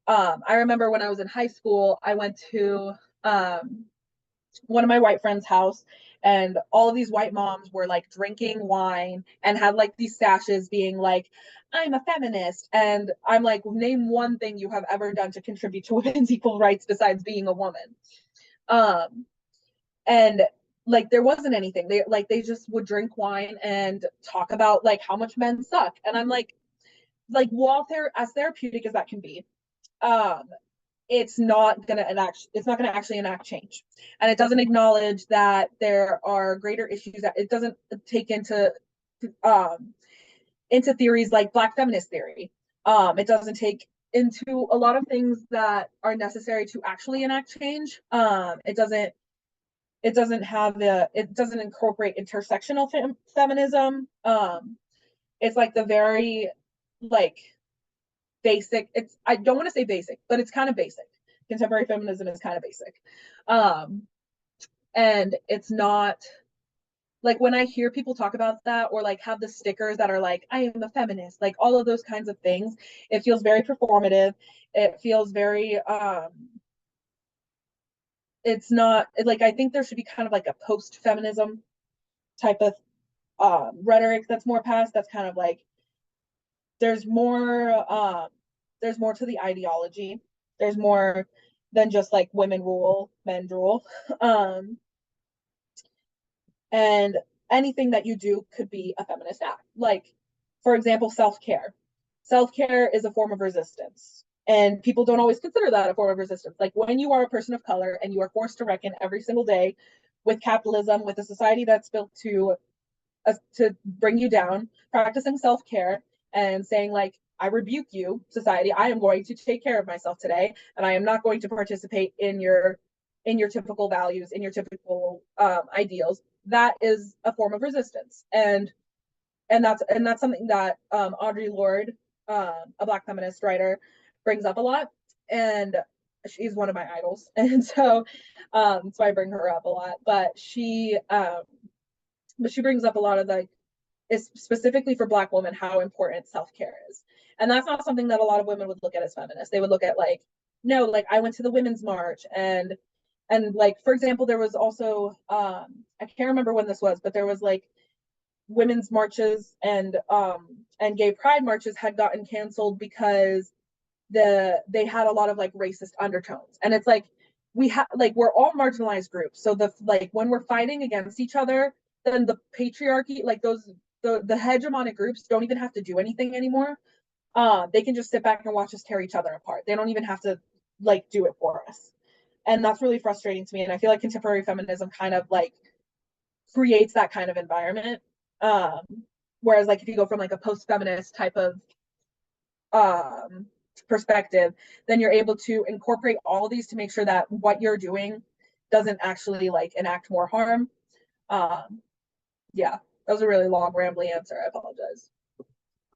I remember when I was in high school, I went to one of my white friends' house, and all of these white moms were like drinking wine and had like these sashes being like, I'm a feminist. And I'm like, name one thing you have ever done to contribute to women's equal rights besides being a woman. Um, and like there wasn't anything. They just would drink wine and talk about like how much men suck. And I'm like while as therapeutic as that can be, um, it's not gonna actually enact change, and it doesn't acknowledge that there are greater issues, that it doesn't take um into theories like Black feminist theory. It doesn't take into a lot of things that are necessary to actually enact change. It doesn't incorporate intersectional feminism. It's like the very like basic. It's I don't want to say basic, but it's kind of basic. Contemporary feminism is kind of basic. Um, and it's not like when I hear people talk about that or like have the stickers that are like, I am a feminist, like all of those kinds of things, it feels very performative. It feels very it's not like I think there should be kind of like a post-feminism type of rhetoric that's more past, that's kind of like there's more there's more to the ideology. There's more than just like women rule, men rule. Um, and anything that you do could be a feminist act. Like, for example, self-care. Self-care is a form of resistance. And people don't always consider that a form of resistance. Like when you are a person of color and you are forced to reckon every single day with capitalism, with a society that's built to bring you down, practicing self-care and saying like, I rebuke you, society. I am going to take care of myself today, and I am not going to participate in your typical values, in your typical ideals. That is a form of resistance, and that's something that Audre Lorde, a Black feminist writer, brings up a lot, and she's one of my idols, and so I bring her up a lot. But she brings up a lot of like, is specifically for Black women how important self-care is, and that's not something that a lot of women would look at as feminist. They would look at like, no, like I went to the women's march, and like for example, there was also I can't remember when this was, but there was like women's marches and gay pride marches had gotten canceled because they had a lot of like racist undertones, and it's like we're all marginalized groups, so the like when we're fighting against each other, then the patriarchy, like the hegemonic groups don't even have to do anything anymore. They can just sit back and watch us tear each other apart. They don't even have to like do it for us, and that's really frustrating to me. And I feel like contemporary feminism kind of like creates that kind of environment. um Whereas like if you go from like a post-feminist type of um perspective, then you're able to incorporate all of these to make sure that what you're doing doesn't actually like enact more harm. um yeah, that was a really long rambly answer, I apologize.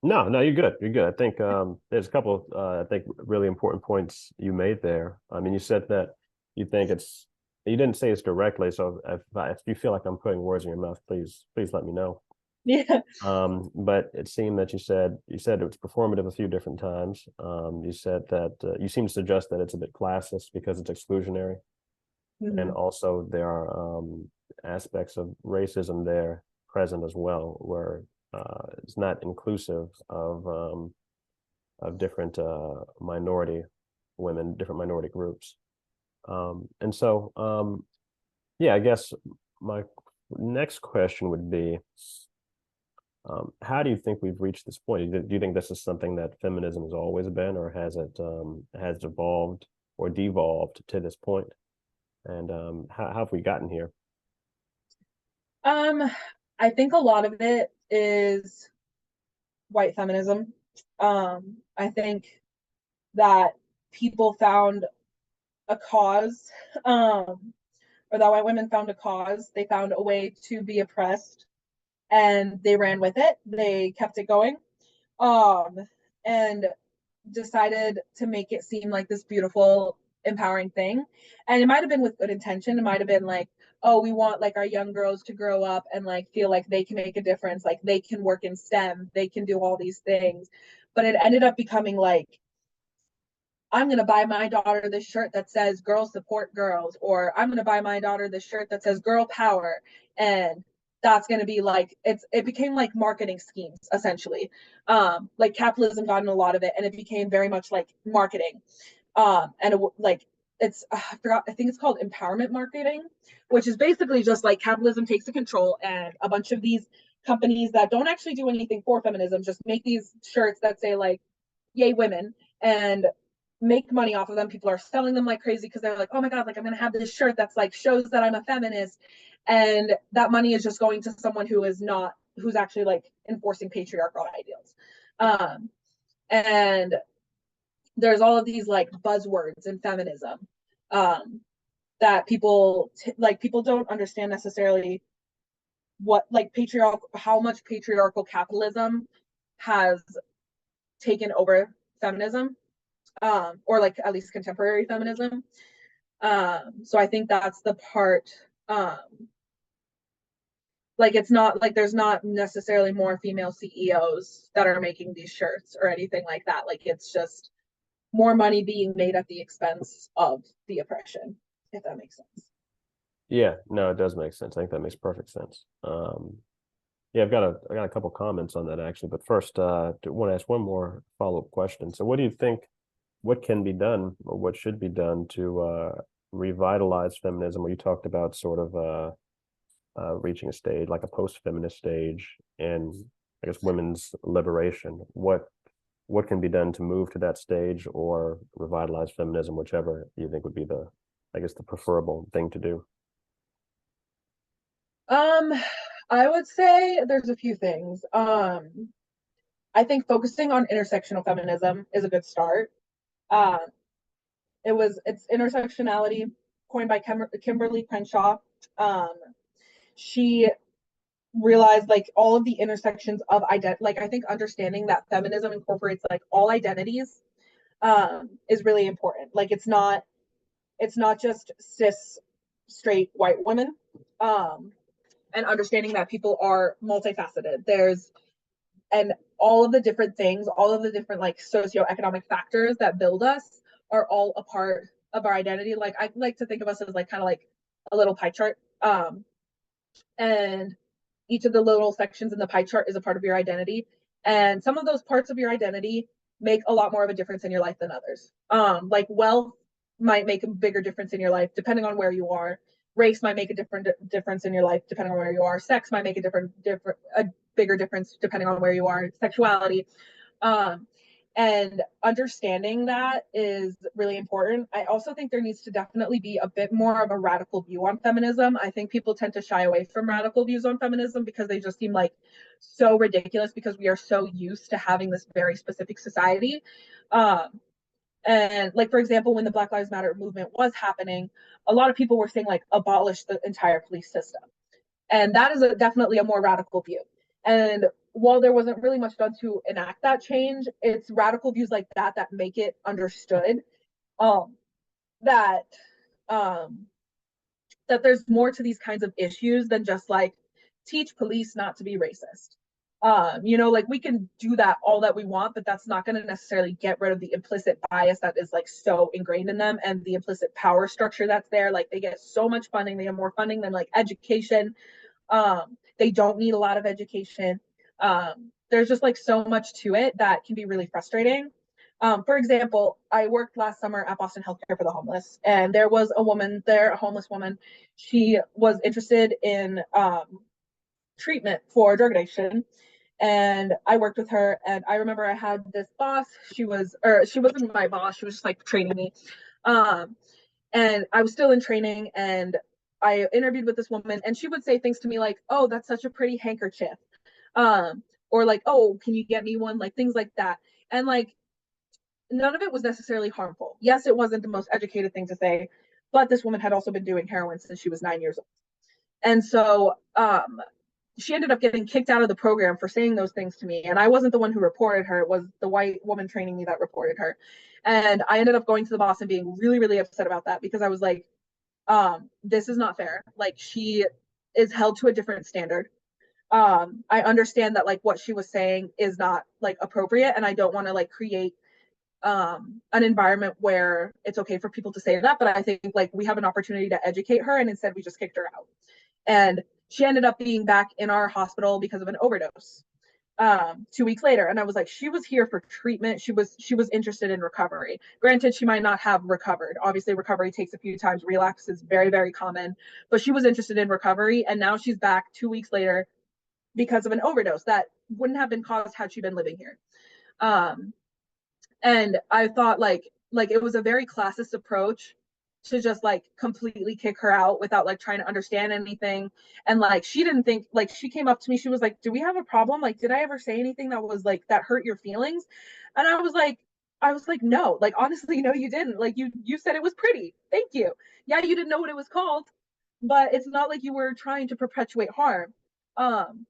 No, no, you're good. You're good. I think there's a couple I think really important points you made there. I mean, you said that you think it's you didn't say it's directly, so if you feel like I'm putting words in your mouth, please let me know. Yeah. But it seemed that you said it was performative a few different times. You said that you seem to suggest that it's a bit classist because it's exclusionary, and Mhm. also there are aspects of racism there present as well, where it's not inclusive of different minority women, different minority groups. And so, yeah, I guess my next question would be, how do you think we've reached this point? Do you think this is something that feminism has always been, or has evolved or devolved to this point? And how have we gotten here? um I think a lot of it is white feminism. I think that people found a cause, or that white women found a cause. They found a way to be oppressed, and they ran with it. They kept it going, um, and decided to make it seem like this beautiful, empowering thing. And it might have been with good intention. It might have been like, oh, we want like our young girls to grow up and like feel like they can make a difference, like they can work in STEM, they can do all these things. But it ended up becoming like, I'm going to buy my daughter this shirt that says girls support girls, or I'm going to buy my daughter this shirt that says girl power. And that's going to be like, it became like marketing schemes essentially. Like capitalism got in a lot of it, and it became very much like marketing. And like, I forgot, I think it's called empowerment marketing, which is basically just like capitalism takes the control, and a bunch of these companies that don't actually do anything for feminism just make these shirts that say like, yay women, and make money off of them. People are selling them like crazy because they're like, oh my God, like I'm gonna have this shirt that's like shows that I'm a feminist. And that money is just going to someone who is not, who's actually like enforcing patriarchal ideals. And there's all of these like buzzwords in feminism, um, that people don't understand necessarily what like patriarchal, how much patriarchal capitalism has taken over feminism, or like at least contemporary feminism. So I think that's the part. Um, like it's not like there's not necessarily more female CEOs that are making these shirts or anything like that. Like it's just more money being made at the expense of the oppression, if that makes sense. Yeah, no, it does make sense. I think that makes perfect sense. Yeah, I got a couple comments on that actually, but first, I want to ask one more follow-up question. So, what do you think? What can be done, or what should be done to revitalize feminism? Where you talked about sort of reaching a stage like a post-feminist stage, and I guess women's liberation. What can be done to move to that stage or revitalize feminism, whichever you think would be the, I guess, the preferable thing to do. Um, I would say there's a few things. I think focusing on intersectional feminism is a good start. Um, it's intersectionality coined by Kimberly Crenshaw. Um, she realized like all of the intersections of identity. Like I think understanding that feminism incorporates like all identities, is really important. Like it's not just cis straight white women. Um, and understanding that people are multifaceted. There's and all of the different things, all of the different like socioeconomic factors that build us are all a part of our identity. Like I like to think of us as like kind of like a little pie chart. And each of the little sections in the pie chart is a part of your identity. And some of those parts of your identity make a lot more of a difference in your life than others. Like wealth might make a bigger difference in your life depending on where you are. Race might make a different difference in your life depending on where you are. Sex might make a bigger difference depending on where you are. Sexuality, um, and understanding that is really important. I also think there needs to definitely be a bit more of a radical view on feminism. I think people tend to shy away from radical views on feminism because they just seem like so ridiculous because we are so used to having this very specific society. Um, and like for example, when the Black Lives Matter movement was happening, a lot of people were saying like abolish the entire police system, and that is definitely a more radical view. And while there wasn't really much done to enact that change, it's radical views like that make it understood, um, that um, that there's more to these kinds of issues than just like teach police not to be racist. Like we can do that all that we want, but that's not going to necessarily get rid of the implicit bias that is like so ingrained in them, and the implicit power structure that's there. Like they get so much funding, they have more funding than like education. They don't need a lot of education. There's just like so much to it that can be really frustrating. For example, I worked last summer at Boston Healthcare for the Homeless, and there was a woman there, a homeless woman. She was interested in treatment for drug addiction, and I worked with her. And I remember I had this boss. She wasn't my boss. She was just like training me. Um, and I was still in training, and I interviewed with this woman, and she would say things to me like, "Oh, that's such a pretty handkerchief," or like, "Oh, can you get me one?" Like things like that. And like none of it was necessarily harmful. Yes, it wasn't the most educated thing to say, but this woman had also been doing heroin since she was 9 years old. And so she ended up getting kicked out of the program for saying those things to me. And I wasn't the one who reported her. It was the white woman training me that reported her. And I ended up going to the boss and being really, really upset about that because I was like, this is not fair. Like she is held to a different standard. I understand that like what she was saying is not like appropriate, and I don't want to like create an environment where it's okay for people to say that, but I think like we have an opportunity to educate her, and instead we just kicked her out. And she ended up being back in our hospital because of an overdose 2 weeks later. And I was like, she was here for treatment. She was interested in recovery. Granted, she might not have recovered. Obviously, recovery takes a few times. Relapse is very, very common, but she was interested in recovery. And now she's back 2 weeks later because of an overdose that wouldn't have been caused had she been living here. Um, and I thought like it was a very classist approach to just like completely kick her out without like trying to understand anything. And like she didn't think, like she came up to me, she was like, do we have a problem? Like, did I ever say anything that was like that hurt your feelings? And I was like no, like honestly no, you didn't. Like you said it was pretty, thank you. Yeah, you didn't know what it was called, but it's not like you were trying to perpetuate harm. Um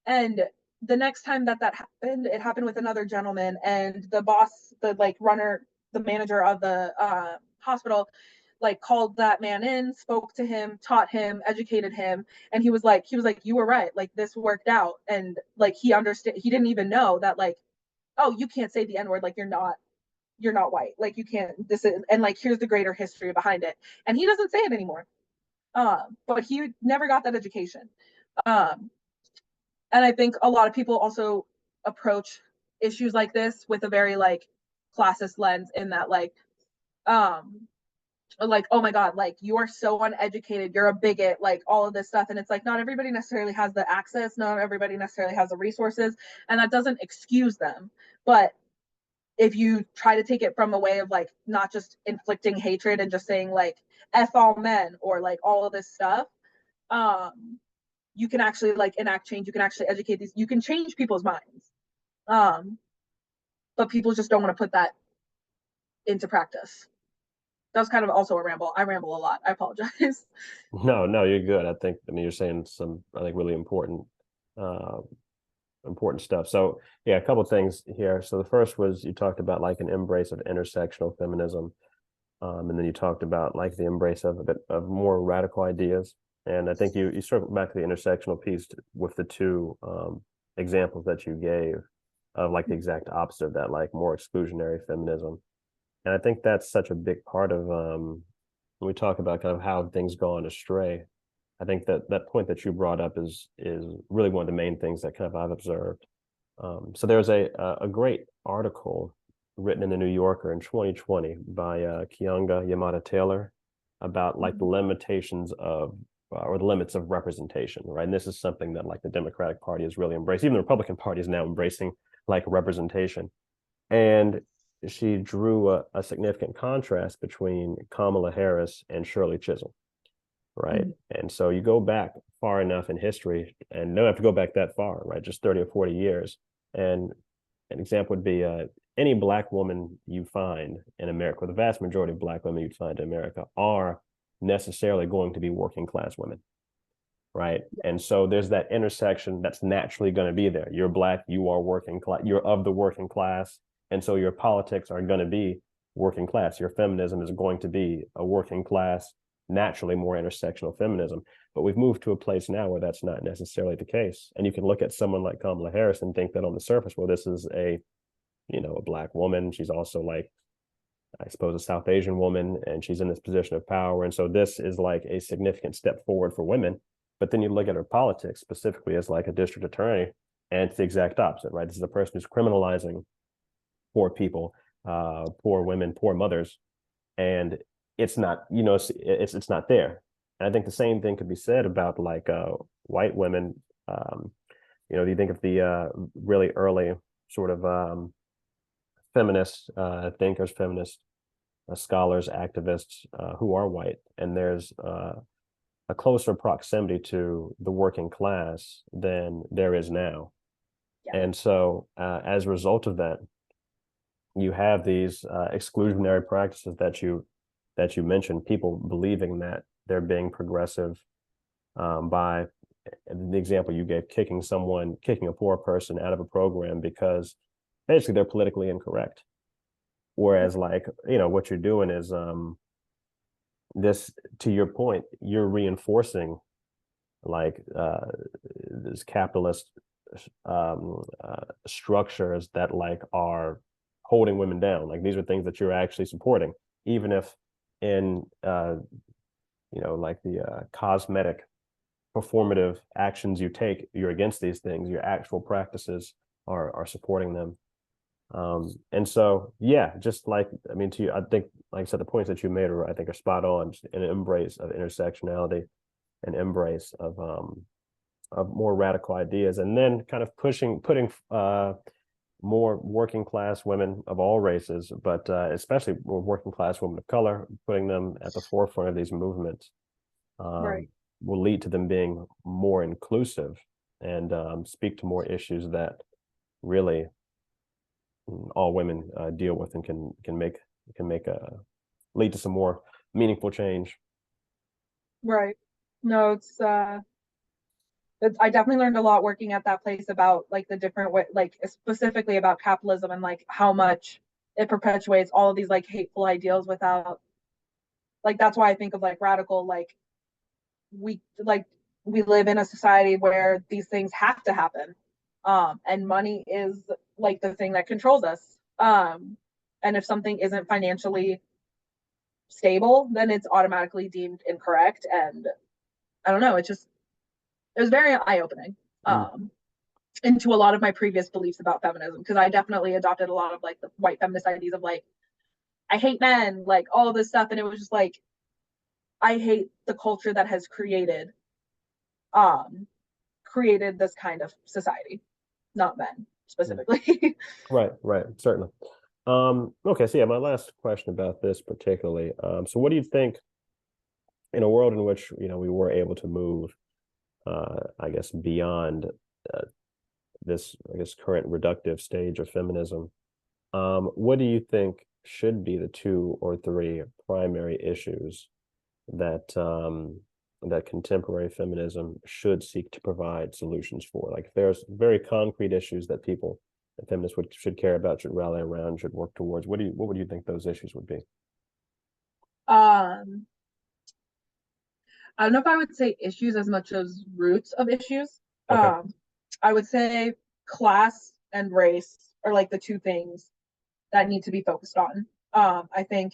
and the next time that happened, it happened with another gentleman, and the boss, the like runner, the manager of the hospital, like called that man in, spoke to him, taught him, educated him, and he was like, you were right, like this worked out. And like he understood, he didn't even know that like, oh, you can't say the N word, like you're not white, like you can't, this is, and like here's the greater history behind it. And he doesn't say it anymore. But he never got that education. um and I think a lot of people also approach issues like this with a very like classist lens, in that um like, oh my god, like you are so uneducated, you're a bigot, like all of this stuff. And it's like not everybody necessarily has the access, not everybody necessarily has the resources, and that doesn't excuse them. But if you try to take it from a way of like not just inflicting hatred and just saying like f all men or like all of this stuff, um you can actually like enact change, you can actually educate these, you can change people's minds. um but people just don't want to put that into practice. That was kind of also a ramble. I ramble a lot, I apologize. No, no, you're good. I mean, you're saying some, I think, really uh, important stuff. So yeah, a couple of things here. So the first was you talked about like an embrace of intersectional feminism. And then you talked about like the embrace of a bit of more radical ideas. And I think you circled back to the intersectional piece with the two examples that you gave of like the exact opposite of that, like more exclusionary feminism. And I think that's such a big part of when we talk about kind of how things go on astray. I think that that point that you brought up is really one of the main things that kind of I've observed. So there's a great article written in the New Yorker in 2020 by Keonga Yamada Taylor about like the limitations of or the limits of representation, right? And this is something that like the Democratic Party has really embraced. Even the Republican Party is now embracing like representation. And she drew a significant contrast between Kamala Harris and Shirley Chisholm, right? Mm-hmm. And so you go back far enough in history, and don't have to go back that far, right? Just 30 or 40 years. And an example would be any black woman you find in America, or the vast majority of black women you'd find in America are necessarily going to be working class women, right? And so there's that intersection that's naturally going to be there. You're black, you are working class, you're of the working class, and so your politics are going to be working class. Your feminism is going to be a working class, naturally more intersectional feminism. But we've moved to a place now where that's not necessarily the case. And you can look at someone like Kamala Harris and think that on the surface, well, this is a black woman. She's also like, I suppose, a South Asian woman, and she's in this position of power. And so this is like a significant step forward for women. But then you look at her politics specifically as like a district attorney, and it's the exact opposite, right? This is a person who's criminalizing poor people, poor women, poor mothers, and it's not, it's not there. And I think the same thing could be said about like white women. You think of the really early sort of feminist thinkers, feminist scholars, activists who are white, and there's a closer proximity to the working class than there is now. Yeah. And so, as a result of that, you have these exclusionary practices that you mentioned, people believing that they're being progressive by the example you gave, kicking a poor person out of a program because basically they're politically incorrect. Whereas, like, what you're doing is this, to your point, you're reinforcing like this capitalist structures that like are holding women down. Like these are things that you're actually supporting, even if in like the cosmetic performative actions you take, you're against these things. Your actual practices are supporting them. And so, yeah, just like, I mean, to you, I think, like I said, the points that you made are, I think, are spot on. Just an embrace of intersectionality, an embrace of more radical ideas, and then kind of putting more working class women of all races, but especially more working class women of color, putting them at the forefront of these movements, Right. um, will lead to them being more inclusive and speak to more issues that really all women deal with and can make a lead to some more meaningful change. Right. No, I definitely learned a lot working at that place about like the different way, like specifically about capitalism and like how much it perpetuates all of these like hateful ideals without like that's why I think of like radical like we live in a society where these things have to happen. And money is like the thing that controls us. And if something isn't financially stable, then it's automatically deemed incorrect. And I don't know, it was very eye-opening. Mm. Um, into a lot of my previous beliefs about feminism because I definitely adopted a lot of like the white feminist ideas of like I hate men, like all of this stuff, and it was just like I hate the culture that has um created this kind of society, not men Mm. specifically. Right, right, certainly. Okay, so yeah, my last question about this particularly. So what do you think in a world in which, we were able to move, I guess, beyond uh, this, I guess, current reductive stage of feminism, what do you think should be the two or three primary issues that contemporary feminism should seek to provide solutions for? Like, if there's very concrete issues that people, that feminists should care about, should rally around, should work towards, what would you think those issues would be? um I don't know if I would say issues as much as roots of issues. Okay. I would say class and race are like the two things that need to be focused on. I think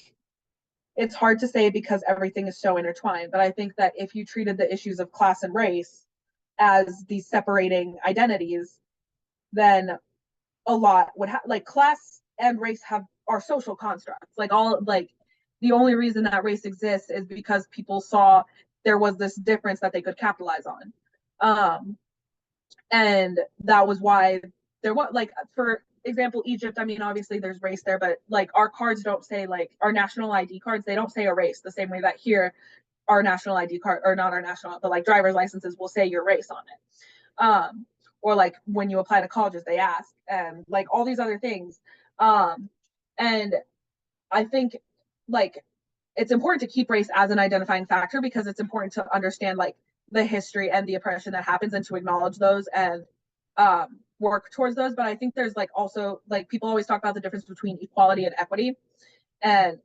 it's hard to say because everything is so intertwined, but I think that if you treated the issues of class and race as these separating identities, then a lot would have like class and race have are social constructs. Like all like the only reason that race exists is because people saw there was this difference that they could capitalize on. Um, and that was why there was like for example Egypt. I mean obviously there's race there, but like our cards don't say like our national ID cards, they don't say a race the same way that here our national ID card or not our national but like driver's licenses will say your race on it. Or like when you apply to colleges they ask and like all these other things. And I think like it's important to keep race as an identifying factor because it's important to understand like the history and the oppression that happens and to acknowledge those and work towards those. But I think there's like also like people always talk about the difference between equality and equity, and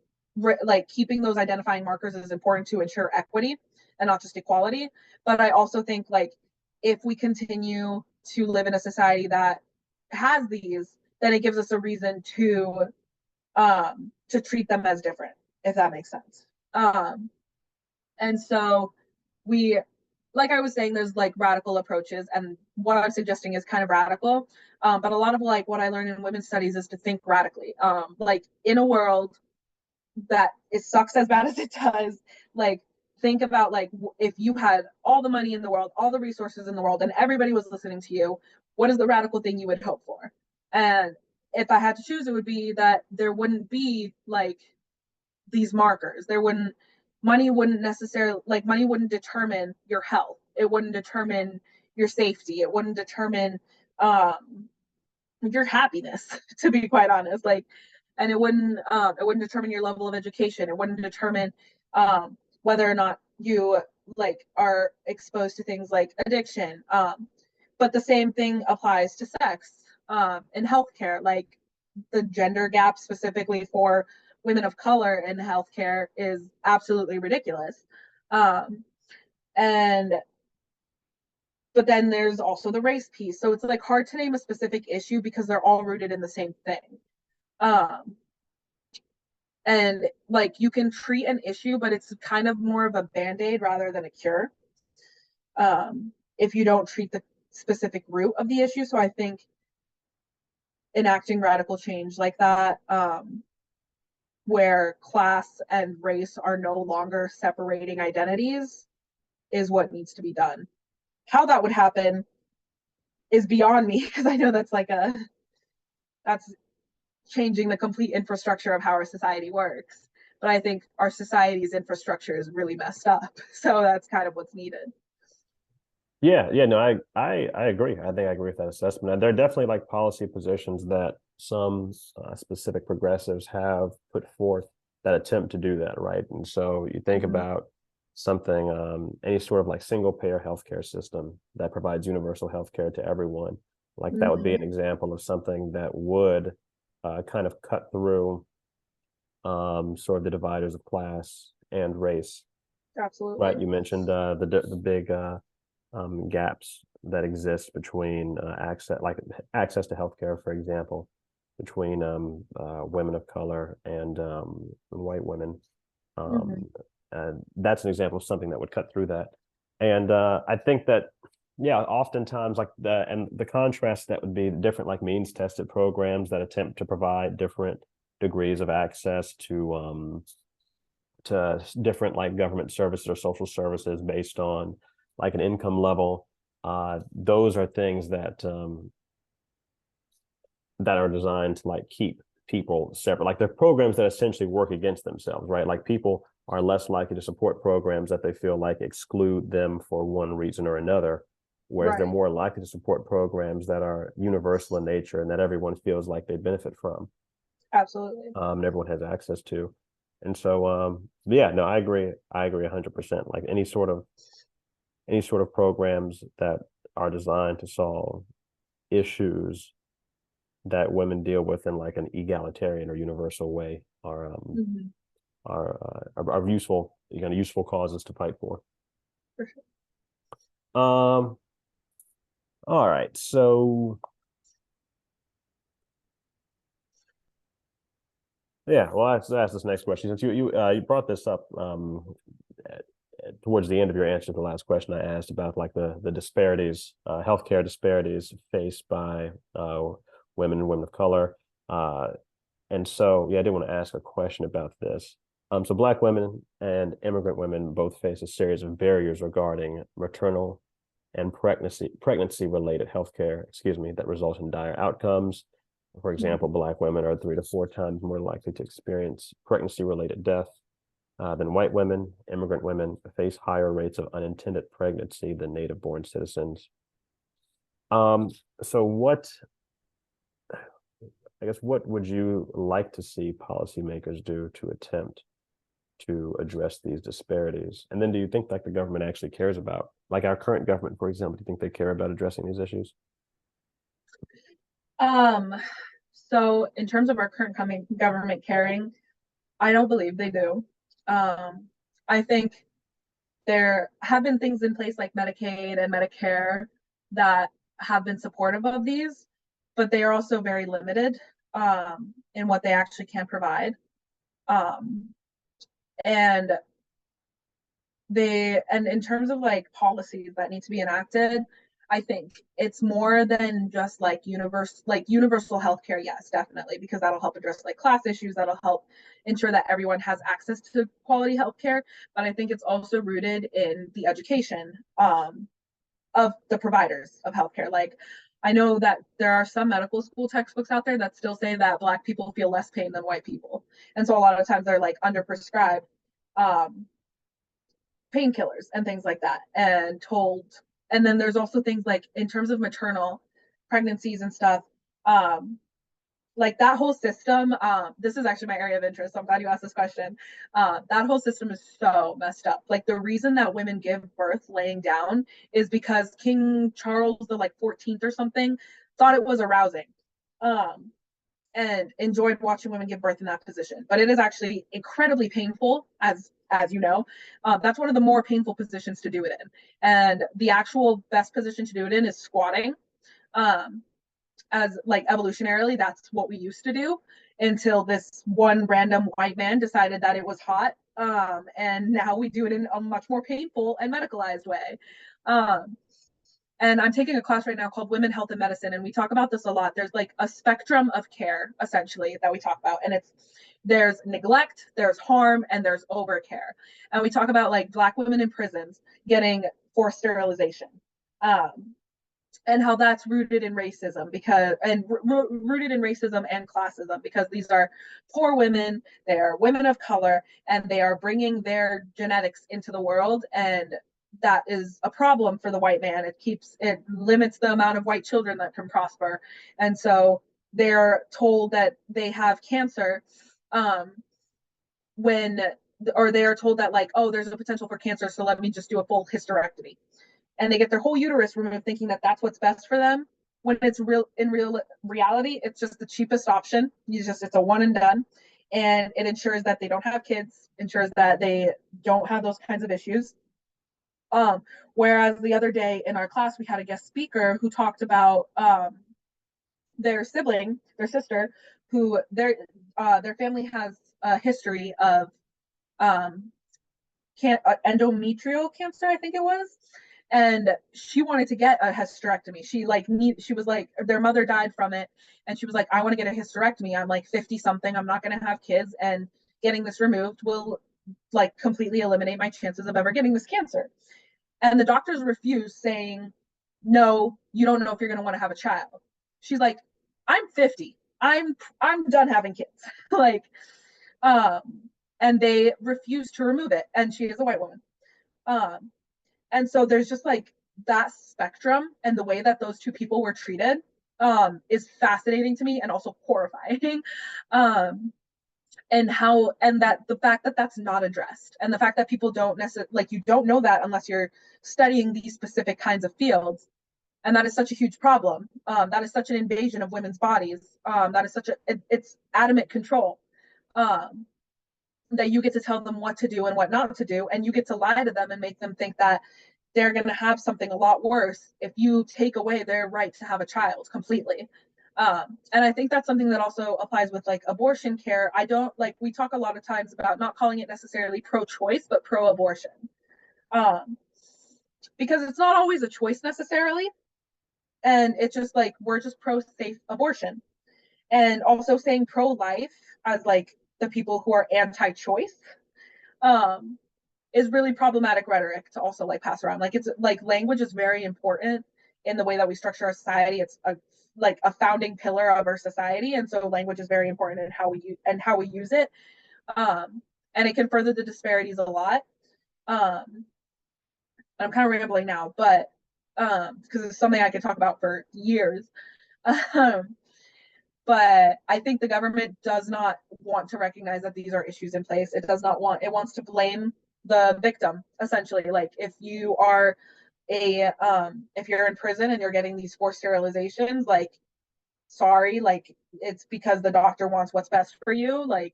like keeping those identifying markers is important to ensure equity and not just equality. But I also think like if we continue to live in a society that has these, then it gives us a reason to treat them as different, if that makes sense. And so we, like I was saying, there's like radical approaches, and what I'm suggesting is kind of radical. But a lot of like what I learned in women's studies is to think radically. Like in a world that it sucks as bad as it does, like think about like if you had all the money in the world, all the resources in the world, and everybody was listening to you, what is the radical thing you would hope for? And if I had to choose, it would be that there wouldn't be like these markers. There wouldn't money wouldn't necessarily like money wouldn't determine your health. It wouldn't determine your safety. It wouldn't determine your happiness, to be quite honest. Like and it wouldn't determine your level of education. It wouldn't determine whether or not you like are exposed to things like addiction. But the same thing applies to sex in healthcare. Like the gender gap specifically for women of color in healthcare is absolutely ridiculous. Um, and but then there's also the race piece. So it's like hard to name a specific issue because they're all rooted in the same thing. Um, and like you can treat an issue, but it's kind of more of a band-aid rather than a cure. If you don't treat the specific root of the issue. So I think enacting radical change like that, where class and race are no longer separating identities, is what needs to be done. How that would happen is beyond me because I know that's changing the complete infrastructure of how our society works. But I think our society's infrastructure is really messed up. So that's kind of what's needed. Yeah, no, I agree. I think I agree with that assessment. And there are definitely like policy positions that some specific progressives have put forth that attempt to do that, right? And so you think Mm-hmm. about something, any sort of like single payer healthcare system that provides universal healthcare to everyone. Like that would be Mm-hmm. an example of something that would kind of cut through sort of the dividers of class and race. Right, Absolutely. you mentioned the big gaps that exist between access to healthcare, for example, between women of color and white women. Mm-hmm. Um, and that's an example of something that would cut through that. And I think that, yeah, oftentimes like the contrast that would be different like means tested programs that attempt to provide different degrees of access to different like government services or social services based on like an income level. Those are things that are designed to like keep people separate. Like they're programs that essentially work against themselves, right? Like people are less likely to support programs that they feel like exclude them for one reason or another, whereas they're Right. more likely to support programs that are universal in nature and that everyone feels like they benefit from, Absolutely. and everyone has access to. And so, yeah, no, I agree. I agree 100%. Like any sort of programs that are designed to solve issues that women deal with in like an egalitarian or universal way Mm-hmm. are useful, useful causes to fight for. For sure. Um, all right. So yeah, well, let's ask this next question. Since you brought this up towards the end of your answer to the last question I asked about like the disparities, healthcare disparities faced by women and women of color. Uh, and so, yeah, I did want to ask a question about this. So Black women and immigrant women both face a series of barriers regarding maternal and pregnancy related healthcare, that result in dire outcomes. For example, Mm-hmm. Black women are 3 to 4 times more likely to experience pregnancy related death than white women. Immigrant women face higher rates of unintended pregnancy than native born citizens. Um, so what would you like to see policymakers do to attempt to address these disparities? And then do you think like the government actually cares about, like our current government, for example, do you think they care about addressing these issues? Um, so in terms of our current coming government caring, I don't believe they do. I think there have been things in place like Medicaid and Medicare that have been supportive of these, but they are also very limited in what they actually can provide. Um, and and in terms of like policies that need to be enacted, I think it's more than just like universal healthcare. Yes, definitely, because that'll help address like class issues. That'll help ensure that everyone has access to quality healthcare. But I think it's also rooted in the education of the providers of healthcare. Like I know that there are some medical school textbooks out there that still say that Black people feel less pain than white people, and so a lot of times they're like underprescribed um, painkillers and things like that, and told. And then there's also things like in terms of maternal pregnancies and stuff. Um, like that whole system, this is actually my area of interest, so I'm glad you asked this question. That whole system is so messed up. Like the reason that women give birth laying down is because King Charles the like 14th or something thought it was arousing, um, and enjoyed watching women give birth in that position. But it is actually incredibly painful, as you know. That's one of the more painful positions to do it in, and the actual best position to do it in is squatting. Um, as like evolutionarily, that's what we used to do until this one random white man decided that it was hot. And now we do it in a much more painful and medicalized way. Um, and I'm taking a class right now called Women, Health, and Medicine, and we talk about this a lot. There's like a spectrum of care essentially that we talk about, and it's there's neglect, there's harm, and there's overcare. And we talk about like Black women in prisons getting forced sterilization. Um, and how that's rooted in racism because rooted in racism and classism because these are poor women, they are women of color, and they are bringing their genetics into the world, and that is a problem for the white man. It limits the amount of white children that can prosper, and so they're told that they have cancer, um, when or they are told that like, oh, there's a potential for cancer, so let me just do a full hysterectomy, and they get their whole uterus removed thinking that that's what's best for them, when it's real reality it's just the cheapest option. It's a one and done, and it ensures that they don't have kids, ensures that they don't have those kinds of issues. um Whereas the other day in our class we had a guest speaker who talked about their sibling, their sister, who their family has a history of um endometrial cancer, I think it was. And she wanted to get a hysterectomy. She was like, their mother died from it, and she was like, I want to get a hysterectomy. I'm like 50 something. I'm not going to have kids, and getting this removed will like completely eliminate my chances of ever getting this cancer. And the doctors refused, saying, no, you don't know if you're going to want to have a child. She's like, I'm 50. I'm done having kids. like, um, and they refused to remove it. And she is a white woman. Um, and so there's just like that spectrum, and the way that those two people were treated is fascinating to me and also horrifying. um, and that the fact that that's not addressed, and the fact that people don't necessarily like, you don't know that unless you're studying these specific kinds of fields, and that is such a huge problem. That is such an invasion of women's bodies. That is it's adamant control. Um, that you get to tell them what to do and what not to do, and you get to lie to them and make them think that they're going to have something a lot worse if you take away their right to have a child completely. And I think that's something that also applies with like abortion care. I don't like, we talk a lot of times about not calling it necessarily pro-choice but pro-abortion, um, because it's not always a choice necessarily, and it's just like we're just pro-safe abortion. And also saying pro-life as like the people who are anti-choice, um, is really problematic rhetoric to also like pass around. Like, it's like language is very important in the way that we structure our society. It's a founding pillar of our society, and so language is very important in how we use it. Um, and it can further the disparities a lot. Um, I'm kind of rambling now, but because it's something I could talk about for years. Um, but I think the government does not want to recognize that these are issues in place. It wants to blame the victim, essentially. Like, if you're in prison and you're getting these forced sterilizations, like, sorry, like, it's because the doctor wants what's best for you. Like,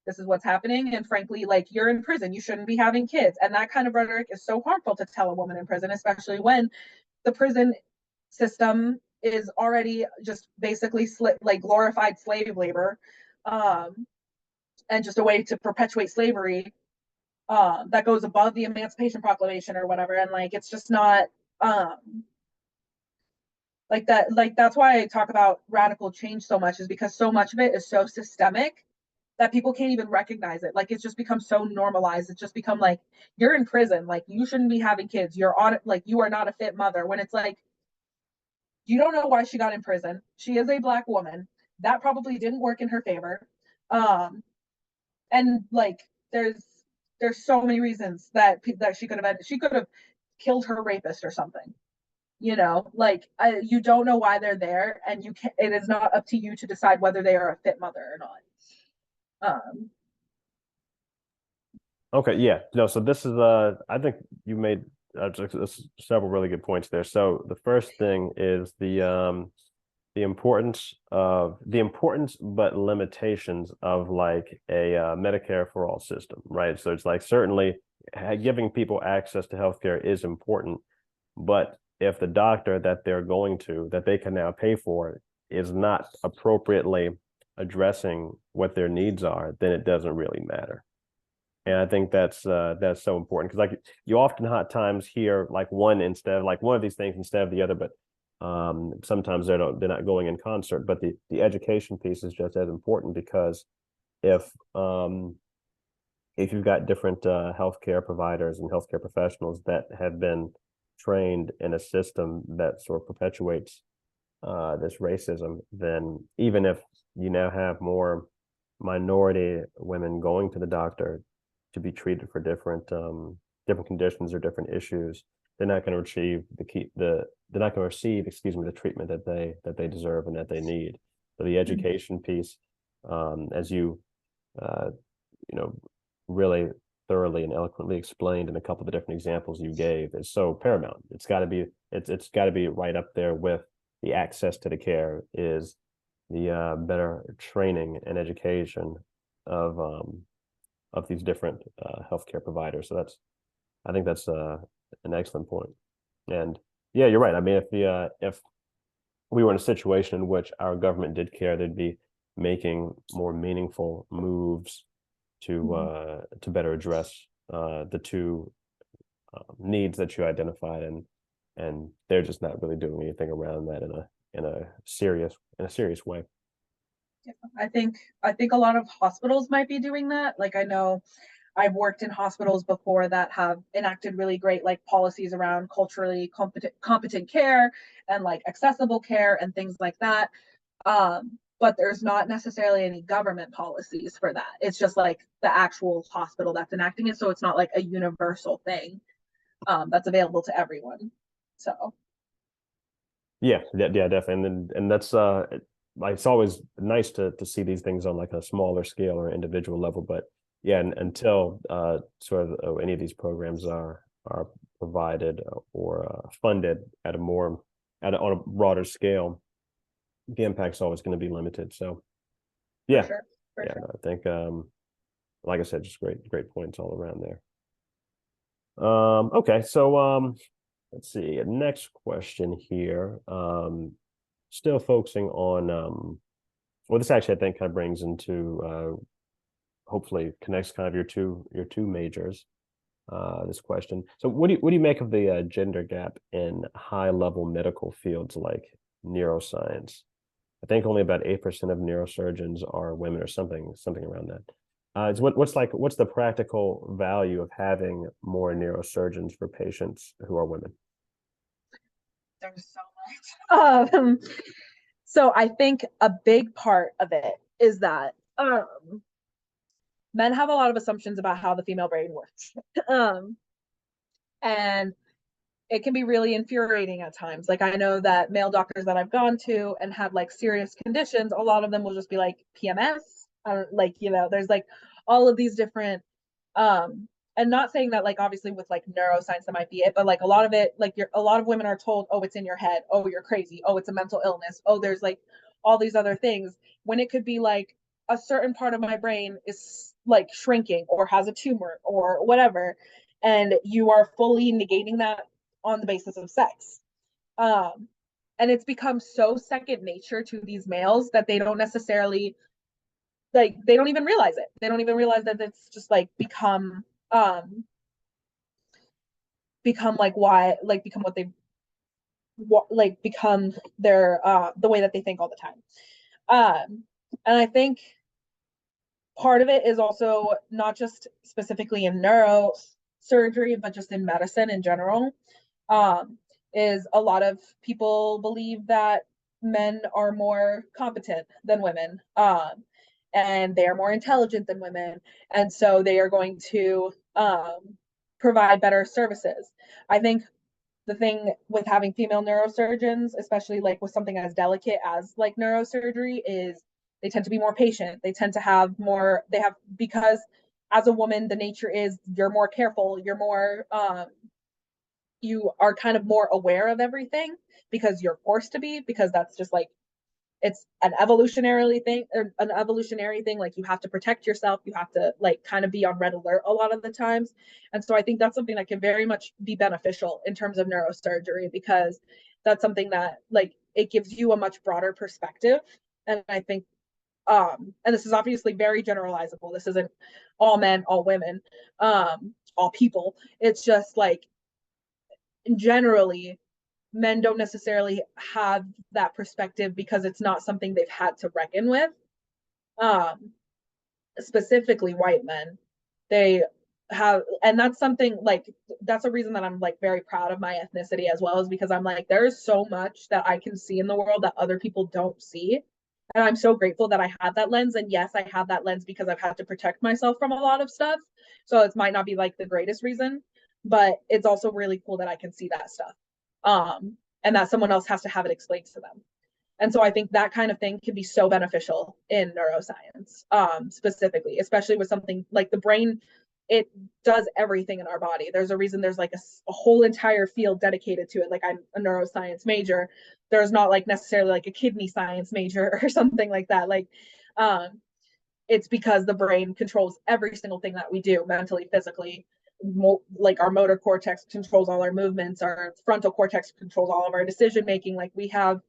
this is what's happening. And frankly, like, you're in prison, you shouldn't be having kids. And that kind of rhetoric is so harmful to tell a woman in prison, especially when the prison system is already just basically like glorified slave labor, um, and just a way to perpetuate slavery, that goes above the Emancipation Proclamation or whatever. And like, it's just not like that. Like, that's why I talk about radical change so much, is because so much of it is so systemic that people can't even recognize it. Like, it's just become so normalized. It's just become like, you're in prison, like, you shouldn't be having kids, you're on it, like, you are not a fit mother, when it's like, you don't know why she got in prison. She is a Black woman. That probably didn't work in her favor. Um, and like, there's so many reasons that she could have killed her rapist or something. like you don't know why they're there, and it is not up to you to decide whether they are a fit mother or not. um Okay, yeah. No, so this is I think you made several really good points there. So the first thing is the importance but limitations of like a Medicare for all system, right? So it's like certainly giving people access to healthcare is important, but if the doctor that they're going to that they can now pay for is not appropriately addressing what their needs are, then it doesn't really matter. And I think that's so important because like you often hot times hear like one of these things instead of the other, but sometimes they're not going in concert. But the education piece is just as important because if um, if you've got different healthcare providers and healthcare professionals that have been trained in a system that sort of perpetuates this racism, then even if you now have more minority women going to the doctor to be treated for different conditions or different issues, they're not going to achieve they're not going to receive, excuse me, the treatment that they deserve and that they need. So the education piece, as you uh, you know, really thoroughly and eloquently explained in a couple of the different examples you gave, is so paramount. It's got to be right up there with the access to the care is the better training and education of these different healthcare providers. So I think that's an excellent point. And yeah, you're right. I mean, if we were in a situation in which our government did care, they'd be making more meaningful moves to better address the two needs that you identified, and they're just not really doing anything around that in a serious way. I think a lot of hospitals might be doing that. Like I know I've worked in hospitals before that have enacted really great like policies around culturally competent care and like accessible care and things like that. But there's not necessarily any government policies for that. It's just like the actual hospital that's enacting it. So it's not like a universal thing that's available to everyone. So Yeah, definitely, and that's like it's always nice to see these things on like a smaller scale or individual level, but yeah, until sort of any of these programs are provided or funded at a more on a broader scale, the impact's always going to be limited. So for yeah, sure, for yeah, sure. I think like I said, just great points all around there. Okay, so let's see. Next question here. Still focusing on well, this actually I think kind of brings into hopefully connects kind of your two majors. This question. So what do you make of the gender gap in high level medical fields like neuroscience? I think only about 8% of neurosurgeons are women or something around that. What's the practical value of having more neurosurgeons for patients who are women? There's so much. So I think a big part of it is that men have a lot of assumptions about how the female brain works. um, and it can be really infuriating at times. Like I know that male doctors that I've gone to and have like serious conditions, a lot of them will just be like PMS. Like, there's like all of these different and not saying that like obviously with like neuroscience that might be it, but like a lot of it, like a lot of women are told, oh, it's in your head, oh, you're crazy, oh, it's a mental illness, oh, there's like all these other things, when it could be like a certain part of my brain is like shrinking or has a tumor or whatever, and you are fully negating that on the basis of sex. um and it's become so second nature to these males that they don't necessarily, like, they don't even realize it. They don't even realize that it's just like um become like why, like become what they like become their the way that they think all the time. And I think part of it is also not just specifically in neurosurgery but just in medicine in general. Is a lot of people believe that men are more competent than women, and they are more intelligent than women, and so they are going to provide better services. I think the thing with having female neurosurgeons, especially like with something as delicate as like neurosurgery, is they tend to be more patient. They tend to have more, they have, because as a woman, the nature is you're more careful, you're more, you are kind of more aware of everything because you're forced to be, because that's just like, it's an evolutionary thing, or an evolutionary thing. Like you have to protect yourself, you have to like kind of be on red alert a lot of the times. And so I think that's something that can very much be beneficial in terms of neurosurgery, because that's something that like it gives you a much broader perspective. And I think and this is obviously very generalizable, this isn't all men, all women, all people. It's just like generally men don't necessarily have that perspective because it's not something they've had to reckon with. Um, Specifically white men, they have, and that's something like, that's a reason that I'm like very proud of my ethnicity as well, is because I'm like, there's so much that I can see in the world that other people don't see. And I'm so grateful that I have that lens. And yes, I have that lens because I've had to protect myself from a lot of stuff. So it might not be like the greatest reason, but it's also really cool that I can see that stuff. And that someone else has to have it explained to them. And so I think that kind of thing can be so beneficial in neuroscience, specifically, especially with something like the brain. It does everything in our body. There's a reason there's like a whole entire field dedicated to it. Like I'm a neuroscience major. There's not like necessarily like a kidney science major or something like that. Like it's because the brain controls every single thing that we do mentally, physically. Like our motor cortex controls all our movements, our frontal cortex controls all of our decision making. Like we have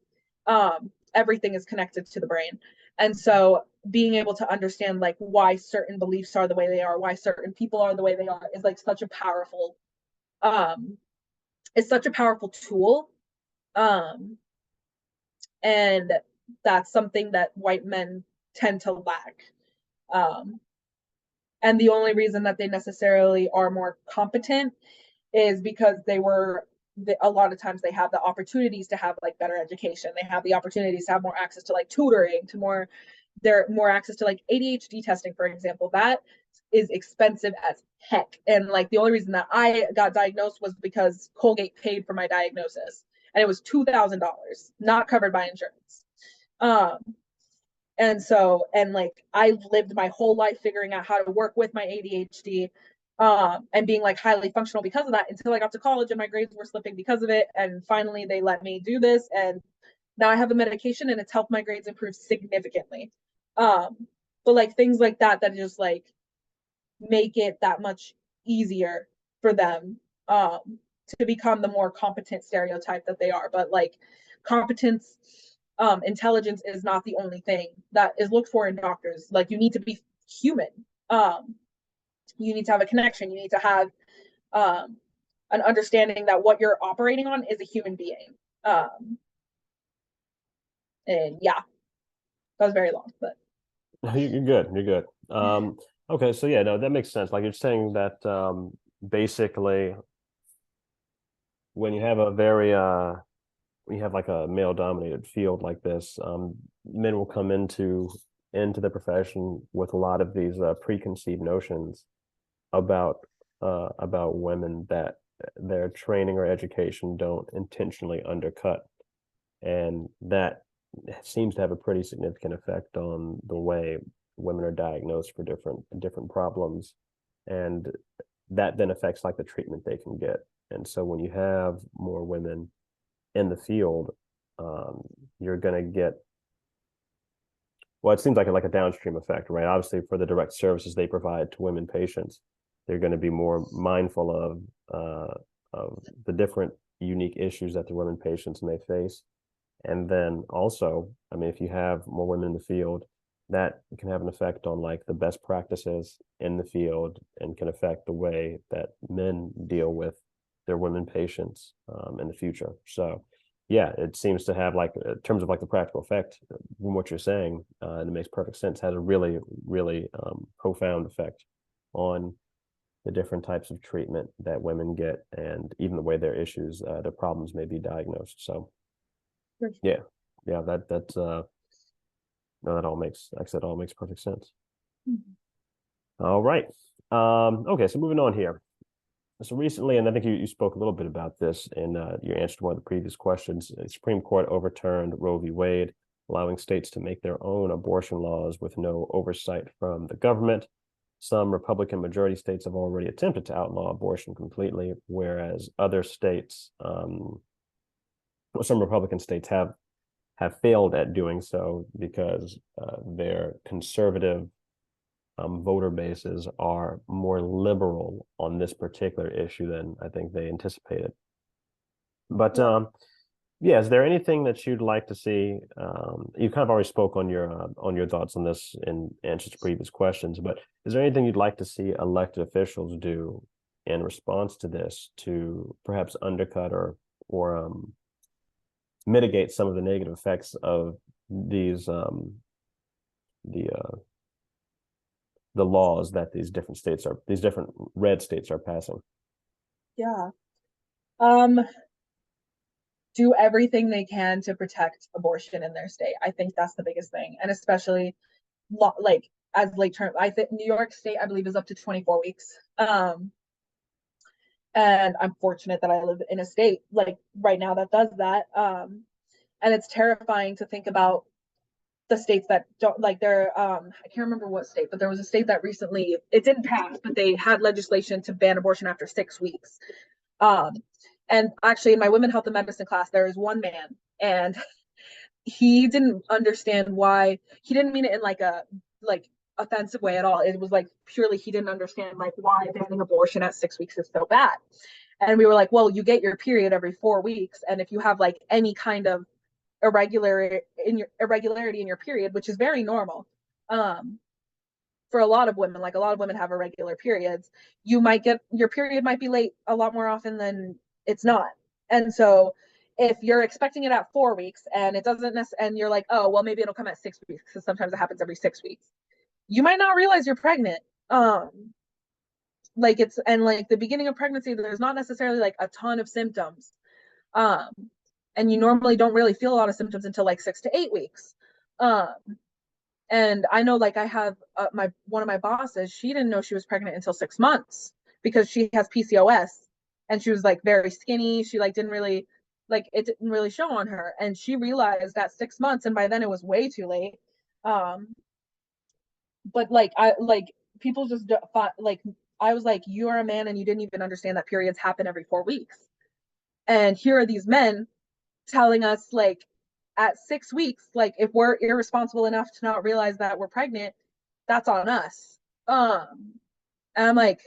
everything is connected to the brain. And so being able to understand like why certain beliefs are the way they are, why certain people are the way they are, is like such a powerful it's such a powerful tool. And that's something that white men tend to lack. And the only reason that they necessarily are more competent is because a lot of times they have the opportunities to have like better education. They have the opportunities to have more access to like tutoring, to more access to like ADHD testing, for example. That is expensive as heck. And like the only reason that I got diagnosed was because Colgate paid for my diagnosis, and it was $2,000, not covered by insurance. And so, and like I lived my whole life figuring out how to work with my ADHD, and being like highly functional because of that, until I got to college and my grades were slipping because of it. And finally they let me do this, and now I have a medication and it's helped my grades improve significantly. But like things like that just like make it that much easier for them to become the more competent stereotype that they are. But like competence, intelligence is not the only thing that is looked for in doctors. Like you need to be human. You need to have a connection. You need to have an understanding that what you're operating on is a human being. And yeah, that was very long, but You're good. You're good. Okay, so yeah, no, that makes sense. Like you're saying that basically when you have a very when you have like a male dominated field like this, men will come into the profession with a lot of these preconceived notions about women that their training or education don't intentionally undercut, and that seems to have a pretty significant effect on the way women are diagnosed for different problems, and that then affects like the treatment they can get. And so when you have more women in the field, you're going to get, well, it seems like a downstream effect, right? Obviously, for the direct services they provide to women patients, they're going to be more mindful of the different unique issues that the women patients may face. And then also, I mean, if you have more women in the field, that can have an effect on like the best practices in the field, and can affect the way that men deal with their women patients in the future. So yeah, it seems to have like, in terms of like the practical effect from what you're saying, and it makes perfect sense, has a really, really profound effect on the different types of treatment that women get, and even the way their issues, their problems may be diagnosed. So yeah, yeah, that's no, that all makes, like I said, all makes perfect sense. Mm-hmm. All right. Okay, so moving on here. So recently, and I think you spoke a little bit about this in your answer to one of the previous questions, the Supreme Court overturned Roe v. Wade, allowing states to make their own abortion laws with no oversight from the government. Some Republican majority states have already attempted to outlaw abortion completely, whereas other states, some Republican states have failed at doing so because their conservative voter bases are more liberal on this particular issue than I think they anticipated. But Yeah. yeah, is there anything that you'd like to see? You kind of already spoke on your thoughts on this in answers to previous questions, but is there anything you'd like to see elected officials do in response to this to perhaps undercut or mitigate some of the negative effects of these the the laws that these different red states are passing? Yeah. Um, do everything they can to protect abortion in their state. I think that's the biggest thing. And especially like as late term, I think New York State, I believe, is up to 24 weeks. And I'm fortunate that I live in a state like right now that does that. And it's terrifying to think about the states that don't like they're I can't remember what state, but there was a state that recently it didn't pass, but they had legislation to ban abortion after 6 weeks. Um, and actually, in my women health and medicine class, there is one man, and he didn't understand why. He didn't mean it in like offensive way at all. It was like purely he didn't understand like why banning abortion at 6 weeks is so bad. And we were like, well, you get your period every 4 weeks, and if you have like any kind of irregularity in your period, which is very normal, um, for a lot of women, like a lot of women have irregular periods, you might get your period might be late a lot more often than it's not. And so if you're expecting it at 4 weeks and it doesn't and you're like, oh, well, maybe it'll come at 6 weeks because sometimes it happens every 6 weeks. You might not realize you're pregnant. Like it's and like the beginning of pregnancy, there's not necessarily like a ton of symptoms. Um, and you normally don't really feel a lot of symptoms until like 6 to 8 weeks. Um, and I know like I have my one of my bosses, she didn't know she was pregnant until 6 months because she has PCOS and she was like very skinny. She like didn't really like it didn't really show on her. And she realized at 6 months, and by then it was way too late. Um, but like I like people just thought like I was like, you're a man and you didn't even understand that periods happen every 4 weeks. And here are these men telling us like at 6 weeks, like if we're irresponsible enough to not realize that we're pregnant, that's on us. And I'm like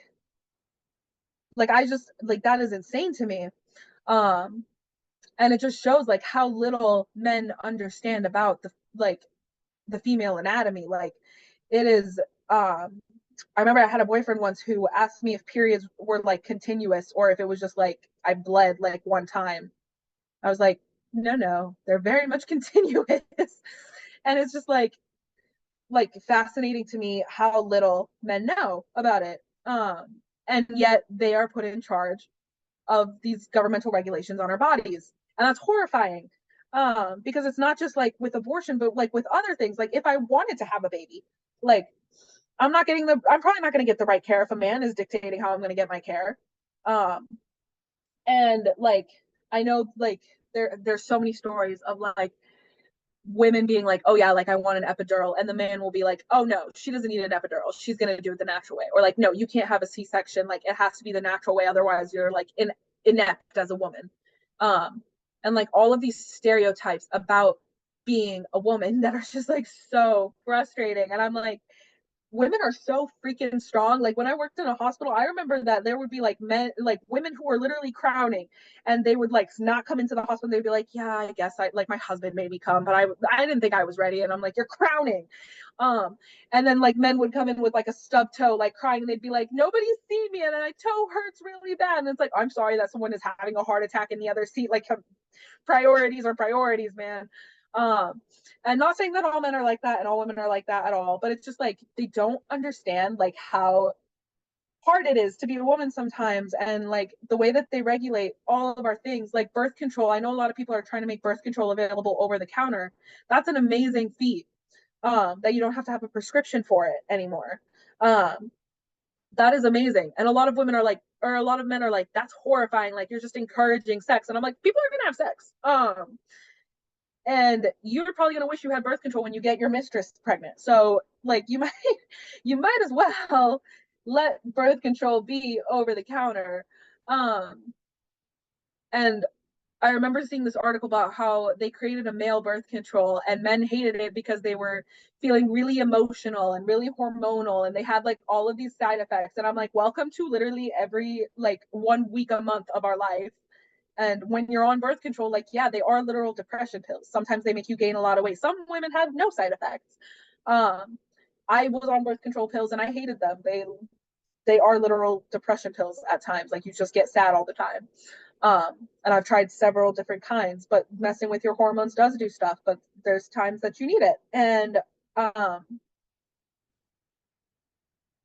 I just like that is insane to me. Um, and it just shows like how little men understand about the female anatomy. Like it is I remember I had a boyfriend once who asked me if periods were like continuous or if it was just like I bled like one time. I was like, no, no, they're very much continuous. And it's just like fascinating to me how little men know about it. And yet they are put in charge of these governmental regulations on our bodies. And that's horrifying. Because it's not just like with abortion, but like with other things. Like if I wanted to have a baby, like I'm probably not going to get the right care if a man is dictating how I'm going to get my care. Um, and like I know like there's so many stories of like women being like, oh yeah, like I want an epidural, and the man will be like, oh no, she doesn't need an epidural, she's gonna do it the natural way, or like no, you can't have a C-section, like it has to be the natural way, otherwise you're like inept as a woman. um and like all of these stereotypes about being a woman that are just like so frustrating, and I'm like, women are so freaking strong. Like when I worked in a hospital, I remember that there would be like men, like women who were literally crowning, and they would like not come into the hospital. They'd be like, "Yeah, I guess I like my husband made me come, but I didn't think I was ready." And I'm like, "You're crowning." Um, and then like men would come in with like a stub toe, like crying, and they'd be like, "Nobody's seen me, and my toe hurts really bad." And it's like, "I'm sorry that someone is having a heart attack in the other seat." Like priorities are priorities, man. Um, and not saying that all men are like that and all women are like that at all, but it's just like they don't understand like how hard it is to be a woman sometimes, and like the way that they regulate all of our things like birth control. I know a lot of people are trying to make birth control available over the counter. That's an amazing feat, that you don't have to have a prescription for it anymore. um, that is amazing. And a lot of women are like or a lot of men are like, that's horrifying, like you're just encouraging sex. And I'm like, people are gonna have sex. And you're probably gonna wish you had birth control when you get your mistress pregnant. So like you might as well let birth control be over the counter. Um and I remember seeing this article about how they created a male birth control and men hated it because they were feeling really emotional and really hormonal and they had like all of these side effects. And I'm like, welcome to literally every like 1 week a month of our life. And when you're on birth control, like, yeah, they are literal depression pills. Sometimes they make you gain a lot of weight. Some women have no side effects. Um, I was on birth control pills and I hated them. They are literal depression pills at times. Like you just get sad all the time. And I've tried several different kinds, but messing with your hormones does do stuff, but there's times that you need it. And um,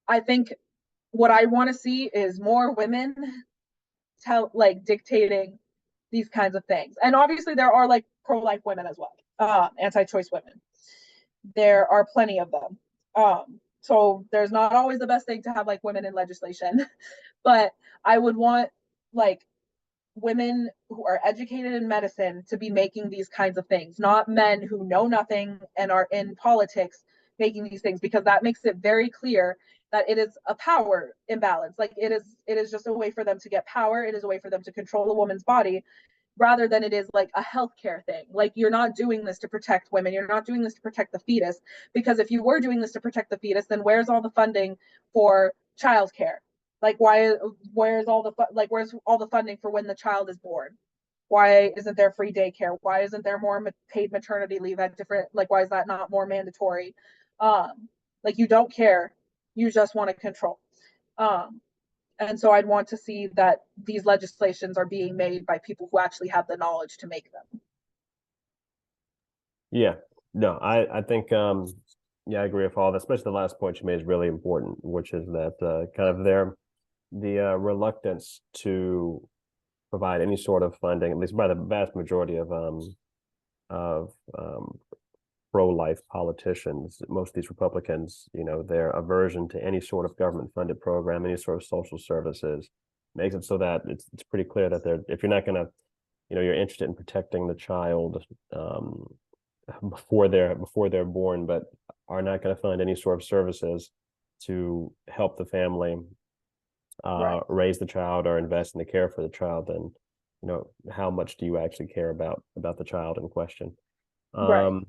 I think what I want to see is more women dictating these kinds of things. And obviously there are like pro-life women as well, anti-choice women. There are plenty of them. So there's not always the best thing to have like women in legislation, but I would want like women who are educated in medicine to be making these kinds of things, not men who know nothing and are in politics making these things, because that makes it very clear that it is a power imbalance. Like it is just a way for them to get power. It is a way for them to control a woman's body rather than it is like a healthcare thing. Like you're not doing this to protect women. You're not doing this to protect the fetus. Because if you were doing this to protect the fetus, then where's all the funding for childcare? Like where's all the funding for when the child is born? Why isn't there free daycare? Why isn't there more paid maternity leave at different, like why is that not more mandatory? Like you don't care. You just want to control. Um, and so I'd want to see that these legislations are being made by people who actually have the knowledge to make them. Yeah. No, I think yeah, I agree with all that, especially the last point you made is really important, which is that kind of the reluctance to provide any sort of funding, at least by the vast majority of pro-life politicians, most of these Republicans, their aversion to any sort of government-funded program, any sort of social services, makes it so that it's pretty clear that if you're not going to, you're interested in protecting the child before they're born, but are not going to fund any sort of services to help the family Right. raise the child or invest in the care for the child, then how much do you actually care about the child in question? Right. Um,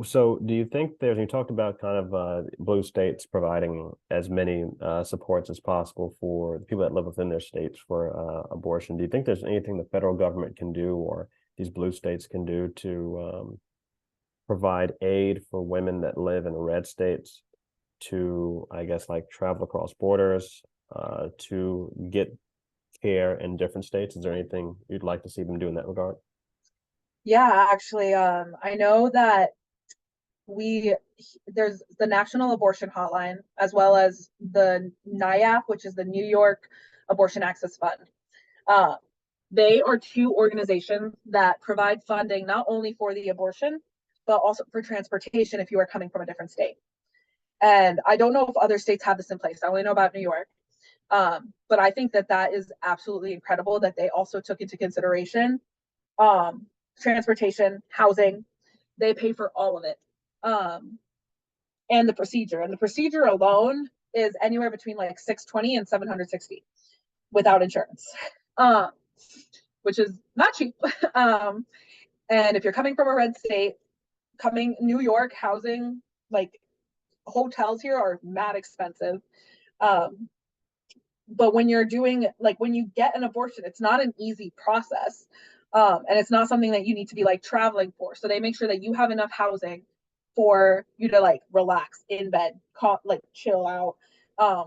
so do you think you talked about kind of blue states providing as many supports as possible for the people that live within their states for abortion. Do you think there's anything the federal government can do or these blue states can do to provide aid for women that live in red states to, I guess, like travel across borders to get care in different states? Is there anything you'd like to see them do in that regard? Yeah, actually, I know that we there's the National Abortion Hotline as well as the NIAF, which is the New York Abortion Access Fund. Uh, they are two organizations that provide funding not only for the abortion, but also for transportation if you are coming from a different state. And I don't know if other states have this in place. I only know about New York. But I think that that is absolutely incredible that they also took into consideration um, transportation, housing. They pay for all of it. Um, and the procedure. And the procedure alone is anywhere between like 620 and 760 without insurance, um, which is not cheap. um, and if you're coming from a red state, coming New York, housing, like hotels here are mad expensive. Um, but when you're doing like when you get an abortion, it's not an easy process. And it's not something that you need to be like traveling for. So they make sure that you have enough housing for you to like relax in bed, like chill out,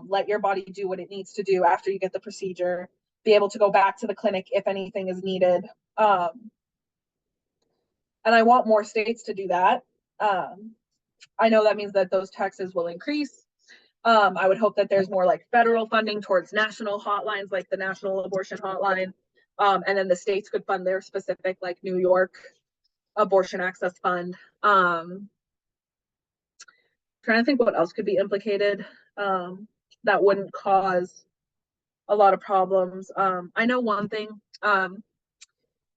let your body do what it needs to do after you get the procedure, be able to go back to the clinic if anything is needed. And I want more states to do that. I know that means that those taxes will increase. I would hope that there's more like federal funding towards national hotlines, like the National Abortion Hotline. And then the states could fund their specific, like New York Abortion Access Fund. Trying to think what else could be implicated that wouldn't cause a lot of problems. I know one thing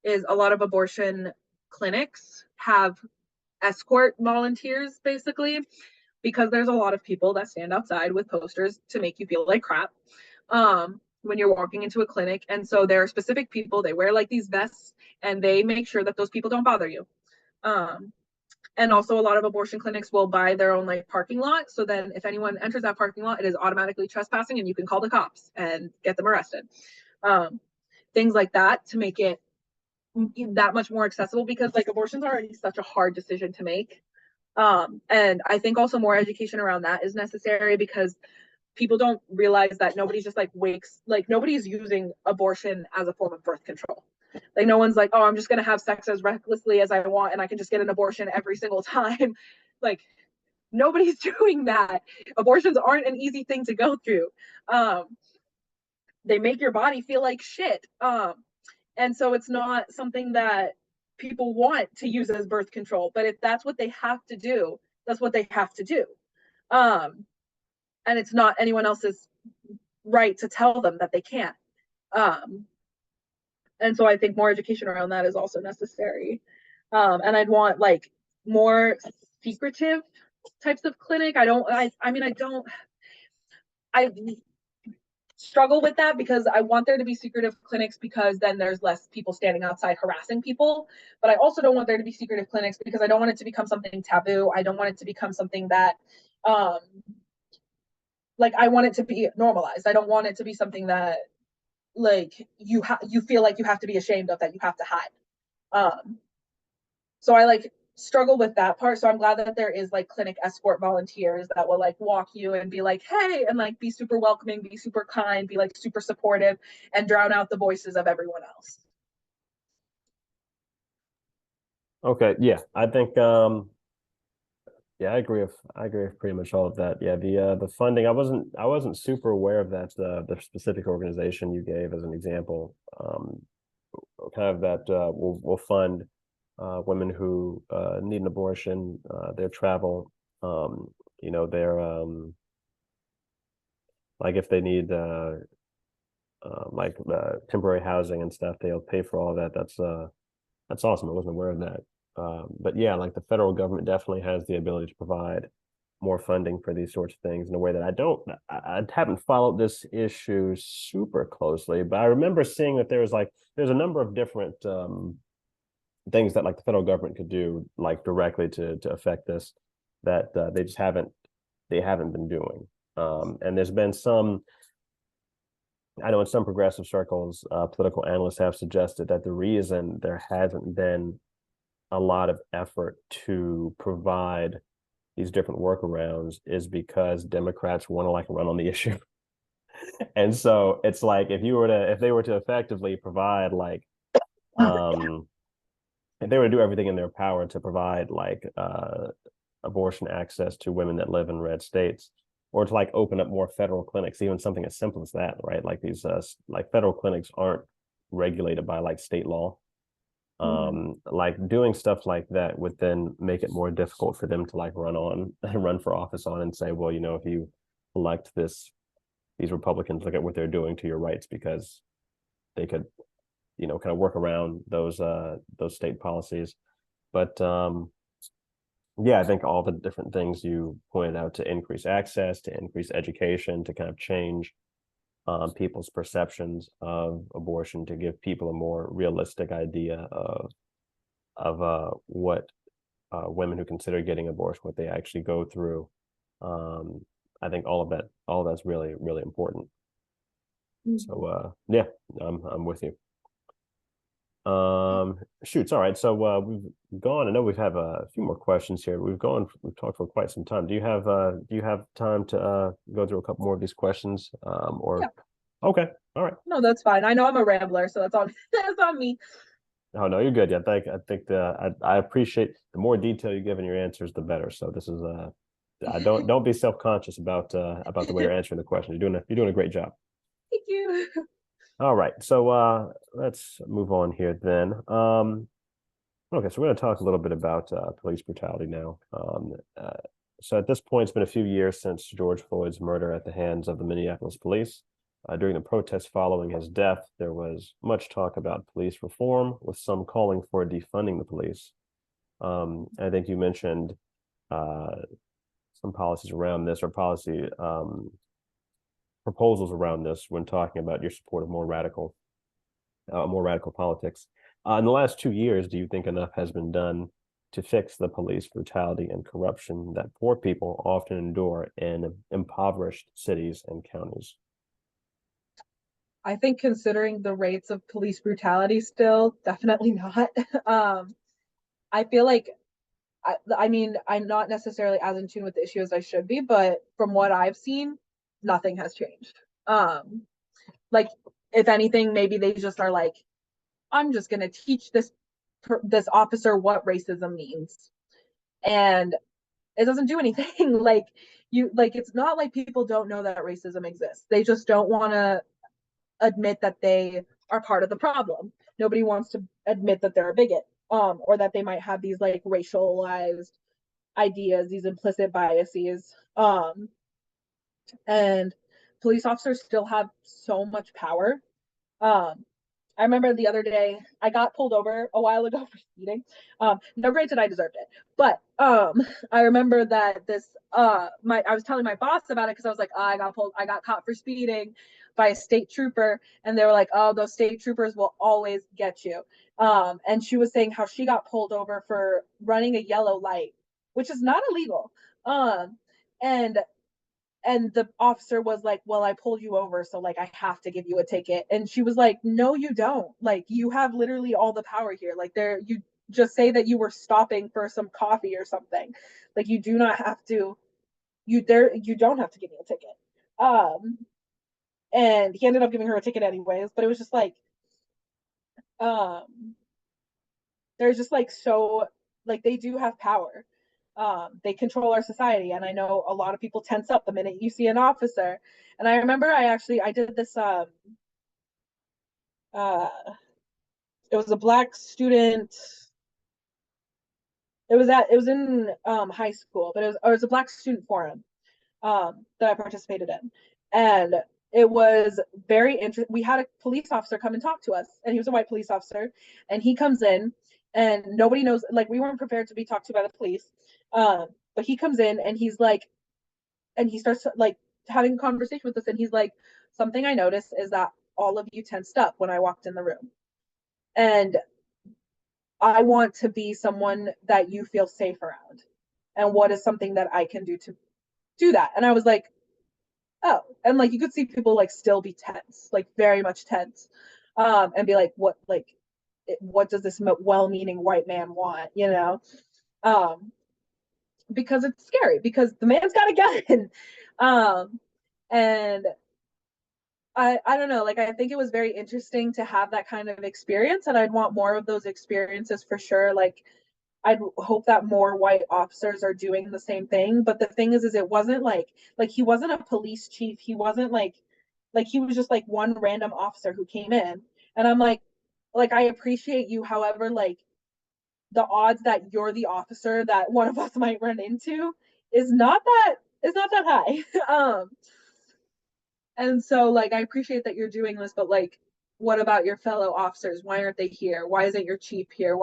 is a lot of abortion clinics have escort volunteers basically because there's a lot of people that stand outside with posters to make you feel like crap when you're walking into a clinic. And so there are specific people, they wear like these vests and they make sure that those people don't bother you. And also a lot of abortion clinics will buy their own like parking lot. So then if anyone enters that parking lot, it is automatically trespassing and you can call the cops and get them arrested. Things like that to make it that much more accessible because like abortion's already such a hard decision to make. And I think also more education around that is necessary because people don't realize that nobody's just like nobody's using abortion as a form of birth control. Like no one's like, oh, I'm just gonna have sex as recklessly as I want and I can just get an abortion every single time. Like nobody's doing that. Abortions aren't an easy thing to go through. They make your body feel like shit. And so it's not something that people want to use as birth control. But if that's what they have to do, that's what they have to do. And it's not anyone else's right to tell them that they can't. And so I think more education around that is also necessary. And I'd want like more secretive types of clinic. I struggle with that because I want there to be secretive clinics because then there's less people standing outside harassing people. But I also don't want there to be secretive clinics because I don't want it to become something taboo. I don't want it to become something that like I want it to be normalized. I don't want it to be something that like you feel like you have to be ashamed of, that you have to hide. So I like struggle with that part. So I'm glad that there is like clinic escort volunteers that will like walk you and be like, hey, and like be super welcoming, be super kind, be like super supportive, and drown out the voices of everyone else. Okay, yeah, I think yeah, I agree with pretty much all of that. Yeah, the funding, I wasn't super aware of that the specific organization you gave as an example. Kind of that will fund women who need an abortion, their travel, you know, their like if they need like temporary housing and stuff, they'll pay for all of that. That's awesome. I wasn't aware of that. But yeah, like the federal government definitely has the ability to provide more funding for these sorts of things in a way that I haven't followed this issue super closely, but I remember seeing that there's a number of different things that like the federal government could do like directly to affect this that they haven't been doing. And there's been some, I know in some progressive circles, political analysts have suggested that the reason there hasn't been a lot of effort to provide these different workarounds is because Democrats want to like run on the issue. And so it's like if they were to effectively provide like if they were to do everything in their power to provide like abortion access to women that live in red states, or to like open up more federal clinics, even something as simple as that, right? Like these like federal clinics aren't regulated by like state law. Like doing stuff like that would then make it more difficult for them to like run for office on and say, well, you know, if you elect these Republicans, look at what they're doing to your rights, because they could, you know, kind of work around those state policies. But yeah, I think all the different things you pointed out to increase access, to increase education, to kind of change people's perceptions of abortion, to give people a more realistic idea of what women who consider getting abortion, what they actually go through. I think all of that's really, really important. So yeah, I'm with you. Shoots. All right. So we've gone. I know we have a few more questions here. We've talked for quite some time. Do you have time to go through a couple more of these questions? Or Yeah. Okay. All right. No, that's fine. I know I'm a rambler, so that's on that's on me. Oh no, you're good. Yeah, I think I appreciate the more detail you give in your answers, the better. So this is I don't be self-conscious about the way you're answering the question. You're doing a great job. Thank you. All right. So let's move on here then. Okay, so we're going to talk a little bit about police brutality now. So at this point, it's been a few years since George Floyd's murder at the hands of the Minneapolis police. During the protests following his death, there was much talk about police reform, with some calling for defunding the police. I think you mentioned uh, some policies around this, or policy proposals around this, when talking about your support of more radical politics. In the last 2 years, do you think enough has been done to fix the police brutality and corruption that poor people often endure in impoverished cities and counties? I think considering the rates of police brutality still, definitely not. I feel like I mean, I'm not necessarily as in tune with the issue as I should be, but from what I've seen, nothing has changed. Like if anything, maybe they just are like, I'm just gonna teach this officer what racism means, and it doesn't do anything. Like it's not like people don't know that racism exists. They just don't want to admit that they are part of the problem. Nobody wants to admit that they're a bigot, or that they might have these like racialized ideas, these implicit biases. And police officers still have so much power. Um, I remember the other day I got pulled over a while ago for speeding. No, granted, I deserved it, but I remember that I was telling my boss about it because I was like, oh, I got caught for speeding by a state trooper, and they were like, oh, those state troopers will always get you. And she was saying how she got pulled over for running a yellow light, which is not illegal. Um, and the officer was like, well, I pulled you over, so like I have to give you a ticket. And she was like, no, you don't. Like you have literally all the power here. Like there, you just say that you were stopping for some coffee or something. Like you do not have to, you don't have to give me a ticket. um and he ended up giving her a ticket anyways, but it was just like, um there's just like, so like they do have power. They control our society, and I know a lot of people tense up the minute you see an officer. And I remember I did this uh it was a black student. It was in high school, but it was a black student forum that I participated in. And it was very interesting. We had a police officer come and talk to us, and he was a white police officer. And he comes in, and nobody knows, like, we weren't prepared to be talked to by the police. But he comes in, and he's like, and he starts like having a conversation with us, and he's like, something I noticed is that all of you tensed up when I walked in the room. And I want to be someone that you feel safe around. And what is something that I can do to do that? And I was like, oh, and like you could see people like still be tense, like very much tense, and be like, what does this well-meaning white man want, um, because it's scary because the man's got a gun. And I don't know, like I think it was very interesting to have that kind of experience, and I'd want more of those experiences for sure. Like I'd hope that more white officers are doing the same thing. But the thing is it wasn't like he wasn't a police chief. He wasn't like he was just like one random officer who came in. And I'm like I appreciate you. However, like the odds that you're the officer that one of us might run into is not that is not that high. And so like I appreciate that you're doing this, but like what about your fellow officers? Why aren't they here? Why isn't your chief here?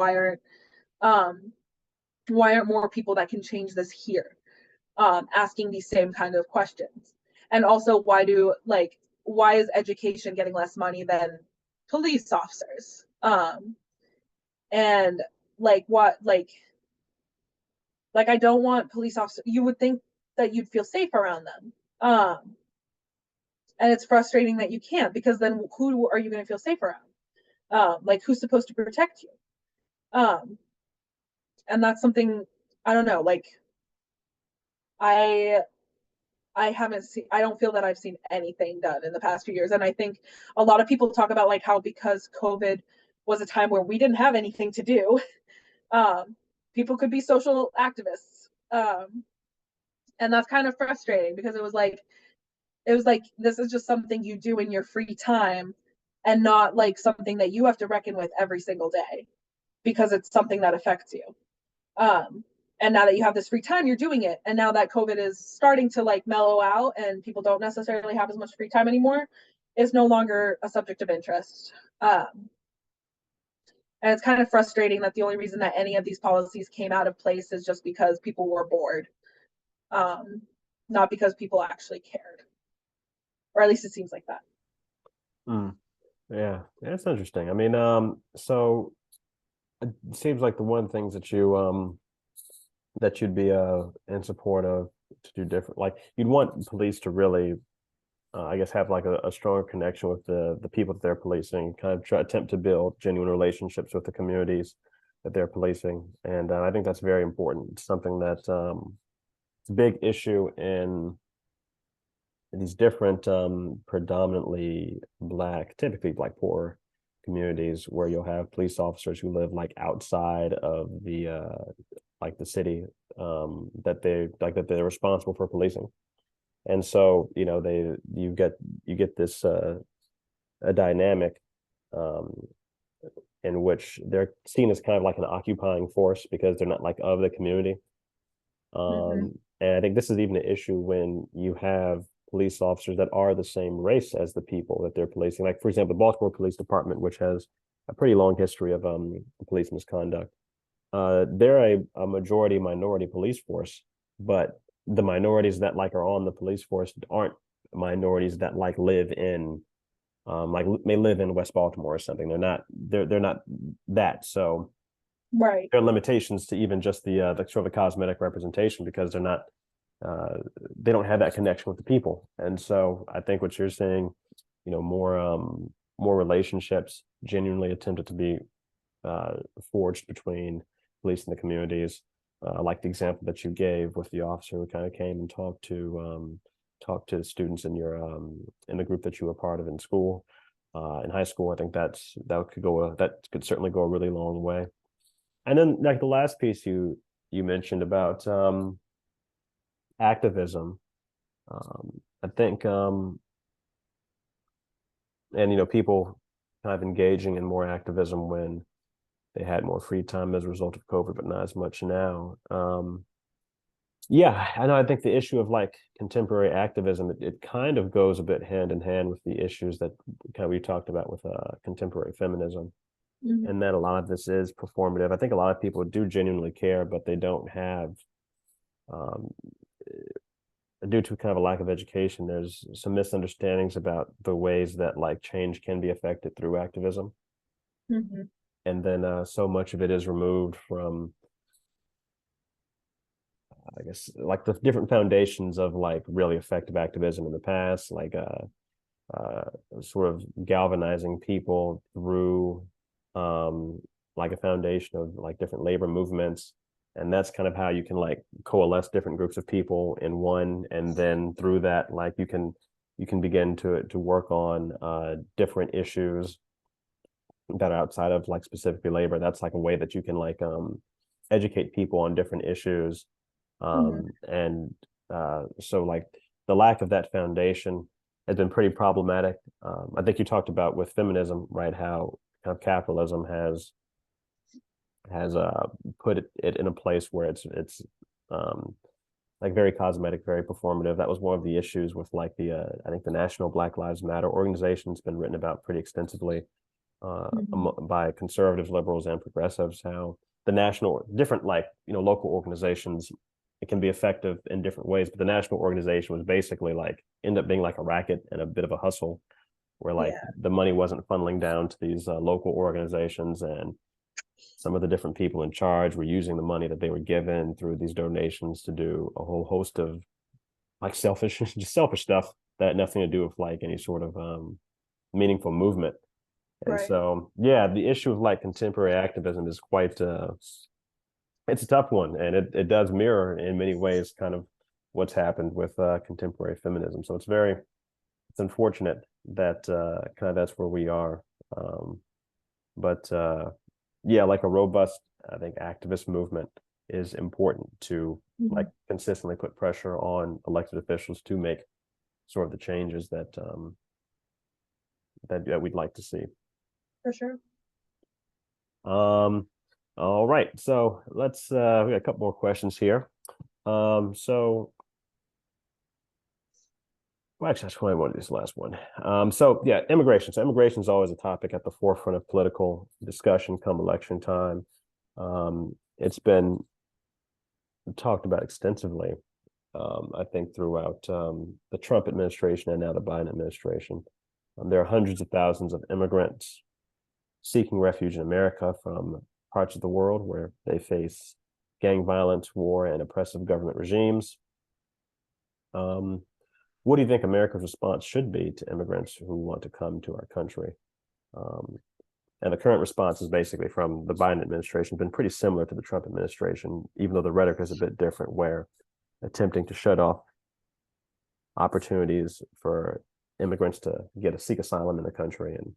Um why aren't more people that can change this here, asking these same kind of questions? And also why is education getting less money than police officers? And like what like I don't want police officers. You would think that you'd feel safe around them. And it's frustrating that you can't, because then who are you going to feel safe around? Like who's supposed to protect you? um and that's something, I don't know, like i I haven't seen, I don't feel that I've seen anything done in the past few years. And I think a lot of people talk about like how because COVID was a time where we didn't have anything to do, um, people could be social activists. And that's kind of frustrating because it was like, this is just something you do in your free time and not like something that you have to reckon with every single day because it's something that affects you. Um, and now that you have this free time, you're doing it. And now that COVID is starting to like mellow out and people don't necessarily have as much free time anymore, is no longer a subject of interest. And it's kind of frustrating that the only reason that any of these policies came out of place is just because people were bored, um, not because people actually cared, or at least it seems like that. Mm, yeah, that's interesting. I mean, so it seems like the one things that you'd be in support of to do different, like you'd want police to really I guess have like a stronger connection with the people that they're policing, kind of attempt to build genuine relationships with the communities that they're policing, and I think that's very important. It's something that it's a big issue in these different predominantly black, typically like poor communities where you'll have police officers who live like outside of the like the city that they're responsible for policing. And so, you know, you get this a dynamic um in which they're seen as kind of like an occupying force because they're not like of the community. Mm-hmm. And I think this is even an issue when you have police officers that are the same race as the people that they're policing. Like, for example, the Baltimore Police Department, which has a pretty long history of police misconduct. They're a majority minority police force, but the minorities that like are on the police force aren't minorities that like live in like may live in West Baltimore or something. They're not that. So Right. there are limitations to even just the sort of the cosmetic representation because they're not uh they don't have that connection with the people. And so I think what you're saying, you know, more relationships genuinely attempted to be uh forged between police and the communities, like the example that you gave with the officer who kind of came and talked to the students in the group that you were part of in school, in high school. I think that could certainly go a really long way. And then like the last piece you mentioned about activism, I think and you know, people kind of engaging in more activism when they had more free time as a result of COVID, but not as much now. Yeah, I know. I think the issue of like contemporary activism, it kind of goes a bit hand in hand with the issues that kind of we talked about with contemporary feminism, Mm-hmm. and that a lot of this is performative. I think a lot of people do genuinely care, but they don't have, um, due to kind of a lack of education, there's some misunderstandings about the ways that like change can be affected through activism. Mm-hmm. And then so much of it is removed from, I guess, like the different foundations of like really effective activism in the past, like uh, sort of galvanizing people through um, like a foundation of like different labor movements. And that's kind of how you can like coalesce different groups of people in one, and then through that, like you can begin to work on different issues that are outside of like specifically labor. That's like a way that you can like educate people on different issues. Mm-hmm. And so like the lack of that foundation has been pretty problematic. I think you talked about with feminism, right? How kind of capitalism has put it in a place where it's um, like very cosmetic, very performative. That was one of the issues with like the I think the National Black Lives Matter organization's been written about pretty extensively Mm-hmm. by conservatives, liberals, and progressives. How the national different like you know local organizations, it can be effective in different ways, but the national organization was basically like end up being like a racket and a bit of a hustle, where like Yeah. the money wasn't funneling down to these local organizations, and some of the different people in charge were using the money that they were given through these donations to do a whole host of like selfish just selfish stuff that had nothing to do with like any sort of meaningful movement. And Right. so yeah, the issue of like contemporary activism is quite it's a tough one, and it does mirror in many ways kind of what's happened with contemporary feminism. So it's unfortunate that kind of that's where we are. um but yeah, like a robust, I think, activist movement is important to Mm-hmm. like consistently put pressure on elected officials to make sort of the changes that we'd like to see. For sure. Um, all right, so let's we got a couple more questions here. So Well, actually, I just want to do this last one. So yeah, immigration. So immigration is always a topic at the forefront of political discussion come election time. It's been talked about extensively, I think, throughout the Trump administration and now the Biden administration. There are hundreds of thousands of immigrants seeking refuge in America from parts of the world where they face gang violence, war, and oppressive government regimes. Um, what do you think America's response should be to immigrants who want to come to our country? Um, and the current response is basically from the Biden administration, been pretty similar to the Trump administration, even though the rhetoric is a bit different, where attempting to shut off opportunities for immigrants to seek asylum in the country, and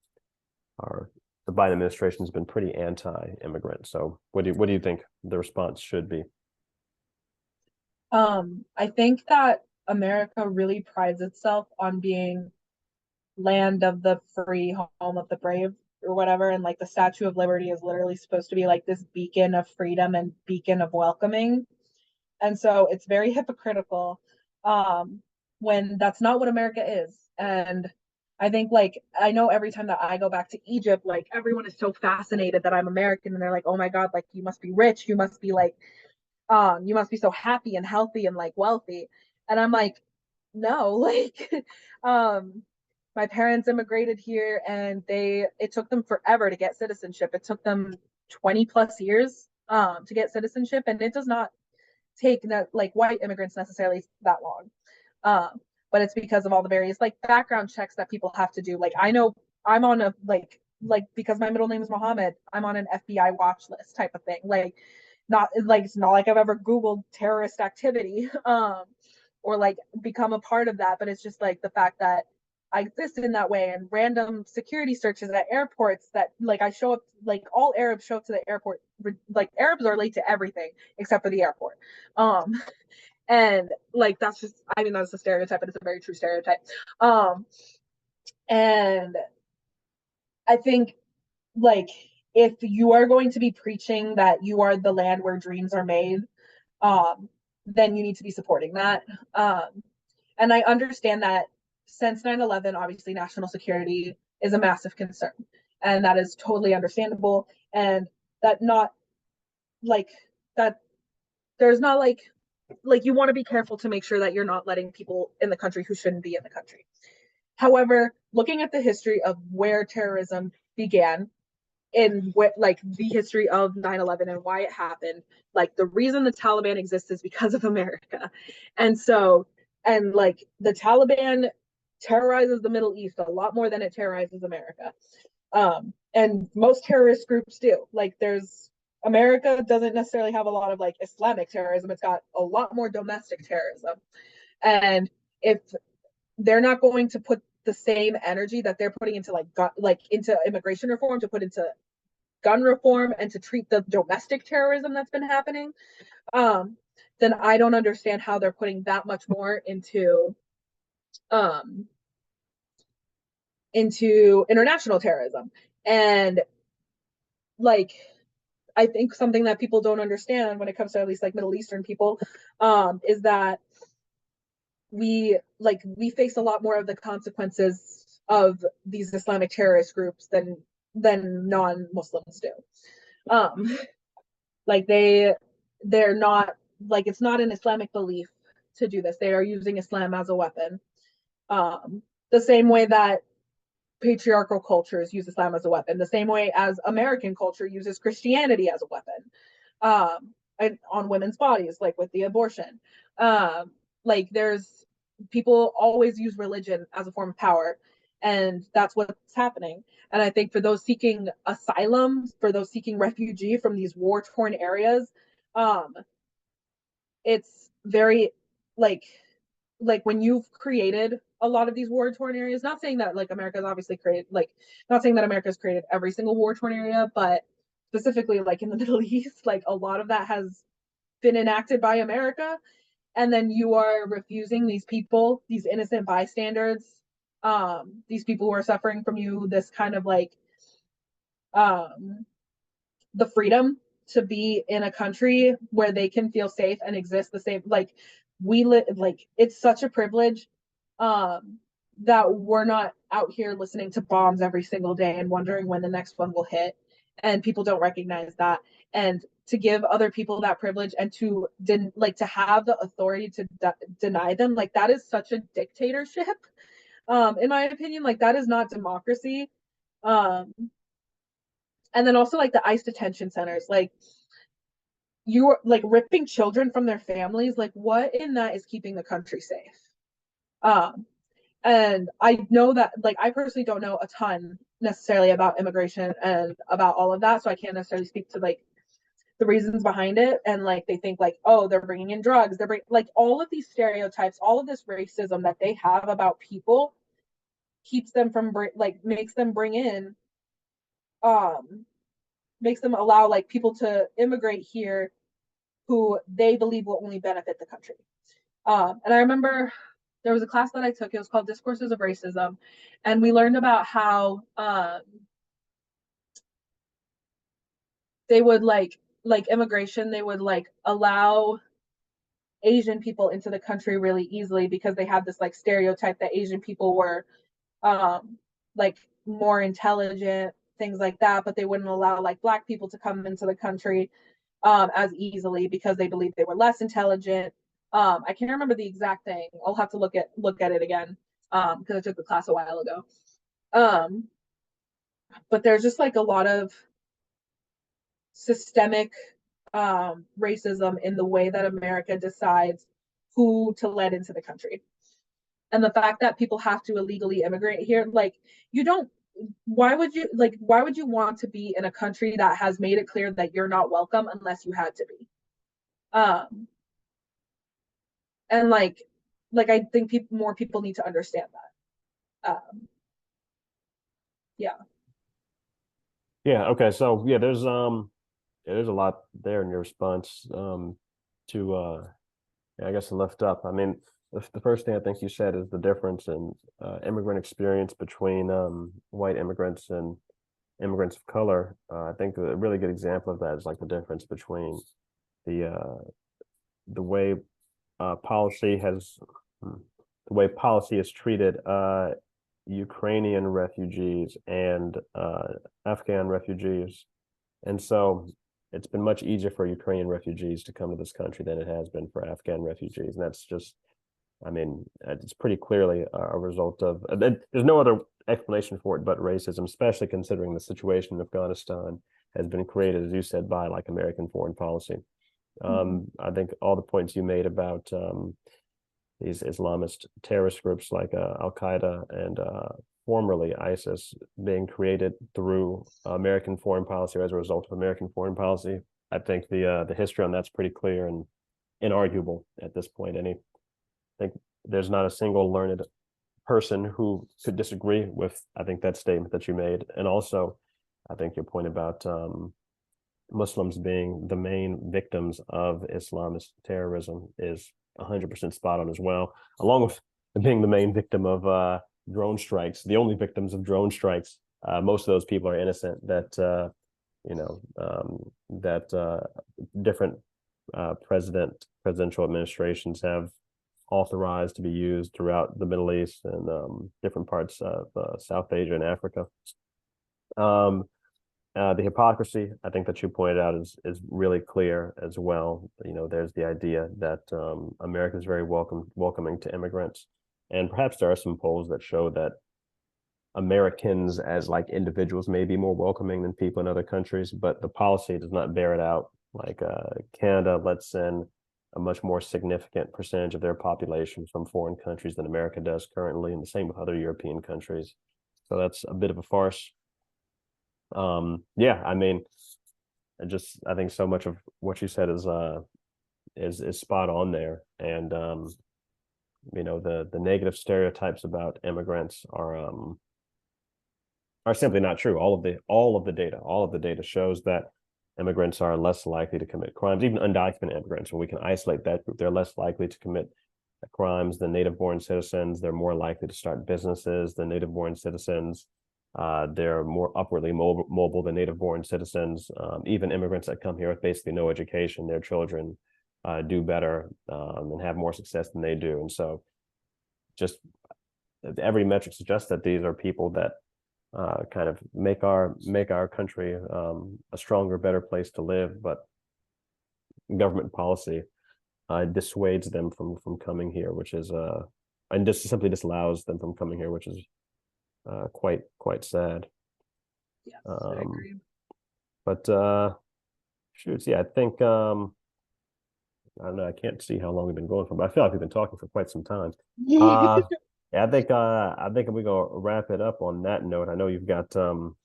our the Biden administration has been pretty anti-immigrant. So what do you think the response should be? I think that America really prides itself on being land of the free, home of the brave, or whatever. And like the Statue of Liberty is literally supposed to be like this beacon of freedom and beacon of welcoming. And so it's very hypocritical when that's not what America is. And I think like I know every time that I go back to Egypt, like everyone is so fascinated that I'm American and they're like, oh my God, like you must be rich, you must be like you must be so happy and healthy and like wealthy. And I'm like, no, like um my parents immigrated here and it took them forever to get citizenship. It took them 20 plus years to get citizenship, and it does not take that like white immigrants necessarily that long. Um, but it's because of all the various like background checks that people have to do. Like I know I'm on a like because my middle name is Mohammed, I'm on an FBI watch list type of thing. Like not like it's not like I've ever Googled terrorist activity or like become a part of that, but it's just like the fact that I exist in that way, and random security searches at airports that like I show up like all Arabs show up to the airport, like Arabs are late to everything except for the airport. Um and like that's just I mean that's a stereotype, but it's a very true stereotype. Um and I think like if you are going to be preaching that you are the land where dreams are made, um, then you need to be supporting that. And I understand that since 9/11, obviously national security is a massive concern. And that is totally understandable. And that not like that there's not like you want to be careful to make sure that you're not letting people in the country who shouldn't be in the country. However, looking at the history of where terrorism began in what like the history of 9/11 and why it happened, like the reason the Taliban exists is because of America. And so and like the Taliban terrorizes the Middle East a lot more than it terrorizes America. And most terrorist groups do. Like there's America doesn't necessarily have a lot of like Islamic terrorism. It's got a lot more domestic terrorism. And if they're not going to put the same energy that they're putting into like into immigration reform to put into gun reform and to treat the domestic terrorism that's been happening, um, then I don't understand how they're putting that much more um, into international terrorism. And like I think something that people don't understand when it comes to at least like Middle Eastern people is that we face a lot more of the consequences of these Islamic terrorist groups than non-Muslims do. Um, like they're not like it's not an Islamic belief to do this. They are using Islam as a weapon. The same way that patriarchal cultures use Islam as a weapon, the same way as American culture uses Christianity as a weapon. And on women's bodies, like with the abortion. Like there's people always use religion as a form of power, and that's what's happening. And I think for those seeking asylum, for those seeking refugee from these war-torn areas, um, it's very like when you've created a lot of these war torn areas, not saying that like America's obviously created like not saying that America's created every single war torn area, but specifically like in the Middle East, like a lot of that has been enacted by America. And then you are refusing these people, these innocent bystanders, these people who are suffering from you, this kind of like um the freedom to be in a country where they can feel safe and exist the same like we live like it's such a privilege um, that we're not out here listening to bombs every single day and wondering when the next one will hit. And people don't recognize that. And to give other people that privilege and to like to have the authority to deny them, like that is such a dictatorship. In my opinion, like that is not democracy. Um, and then also like the ICE detention centers, like you're like ripping children from their families. Like what in that is keeping the country safe? Um, and I know that like I personally don't know a ton necessarily about immigration and about all of that, so I can't necessarily speak to like the reasons behind it. And like they think like, oh, they're bringing in drugs, they're like all of these stereotypes, all of this racism that they have about people keeps them from like makes them bring in um makes them allow like people to immigrate here who they believe will only benefit the country. And I remember there was a class that I took. It was called Discourses of Racism, and we learned about how they would like immigration. They would like allow Asian people into the country really easily because they had this like stereotype that Asian people were um, like more intelligent, things like that. But they wouldn't allow like Black people to come into the country as easily because they believed they were less intelligent. I can't remember the exact thing. I'll have to look at it again because I took the class a while ago. Um, but there's just like a lot of systemic racism in the way that America decides who to let into the country. And the fact that people have to illegally immigrate here, like you don't why would you want to be in a country that has made it clear that you're not welcome unless you had to be? Um and like I think more people need to understand that. Yeah. Yeah. Okay. So yeah, there's a lot there in your response to yeah, I guess to lift up. I mean, the first thing I think you said is the difference in immigrant experience between white immigrants and immigrants of color. I think a really good example of that is like the difference between the uh, the way policy has the way policy has treated Ukrainian refugees and Afghan refugees. And so it's been much easier for Ukrainian refugees to come to this country than it has been for Afghan refugees. And that's just, I mean, it's pretty clearly a result of, there's no other explanation for it but racism, especially considering the situation in Afghanistan has been created, as you said, by like American foreign policy. Mm-hmm. I think all the points you made about these Islamist terrorist groups like Al Qaeda and formerly ISIS being created through American foreign policy or as a result of American foreign policy. I think the history on that's pretty clear and inarguable at this point. I think there's not a single learned person who could disagree with I think that statement that you made, and also I think your point about Muslims being the main victims of Islamist terrorism is 100% spot on as well, along with being the main victim of drone strikes, the only victims of drone strikes. Most of those people are innocent that, you know, that different presidential administrations have authorized to be used throughout the Middle East and different parts of South Asia and Africa. Um, the hypocrisy, I think that you pointed out is really clear as well. You know, there's the idea that America is very welcoming to immigrants, and perhaps there are some polls that show that Americans as like individuals may be more welcoming than people in other countries, but the policy does not bear it out. Like Canada lets in a much more significant percentage of their population from foreign countries than America does currently, and the same with other European countries. So that's a bit of a farce. Yeah, I mean, I think so much of what you said is spot on there. And you know, the negative stereotypes about immigrants are simply not true. All of the data shows that immigrants are less likely to commit crimes, even undocumented immigrants. When we can isolate that group, they're less likely to commit crimes than native born citizens. They're more likely to start businesses than native born citizens. They're more upwardly mobile than native born citizens. Even immigrants that come here with basically no education, their children do better and have more success than they do. And so just every metric suggests that these are people that kind of make our country a stronger, better place to live, but government policy dissuades them from coming here, which is and just simply disallows them from coming here, which is quite sad. Yes, I agree. But shoots, yeah, I think I don't know, I can't see how long we've been going for, but I feel like we've been talking for quite some time. Yeah, I think we're gonna wrap it up on that note. I know you've got some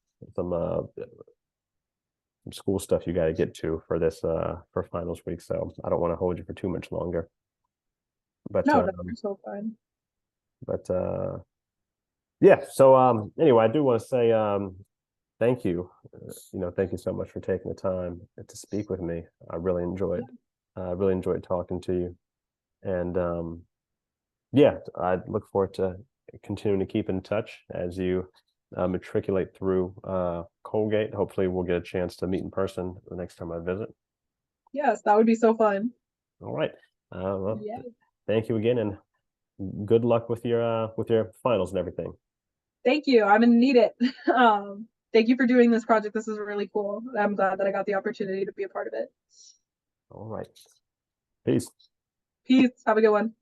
school stuff you got to get to for this for finals week, so I don't want to hold you for too much longer. But No, no, you're so fine. but yeah, so anyway, I do want to say thank you. Thank you so much for taking the time to speak with me. I really enjoyed talking to you. And yeah, I look forward to continuing to keep in touch as you matriculate through Colgate. Hopefully we'll get a chance to meet in person the next time I visit. Yes, that would be so fun. All right. Well, Yeah. thank you again, and good luck with your finals and everything. Thank you. I'm gonna need it. Thank you for doing this project. This is really cool. I'm glad that I got the opportunity to be a part of it. All right. Peace. Peace. Have a good one.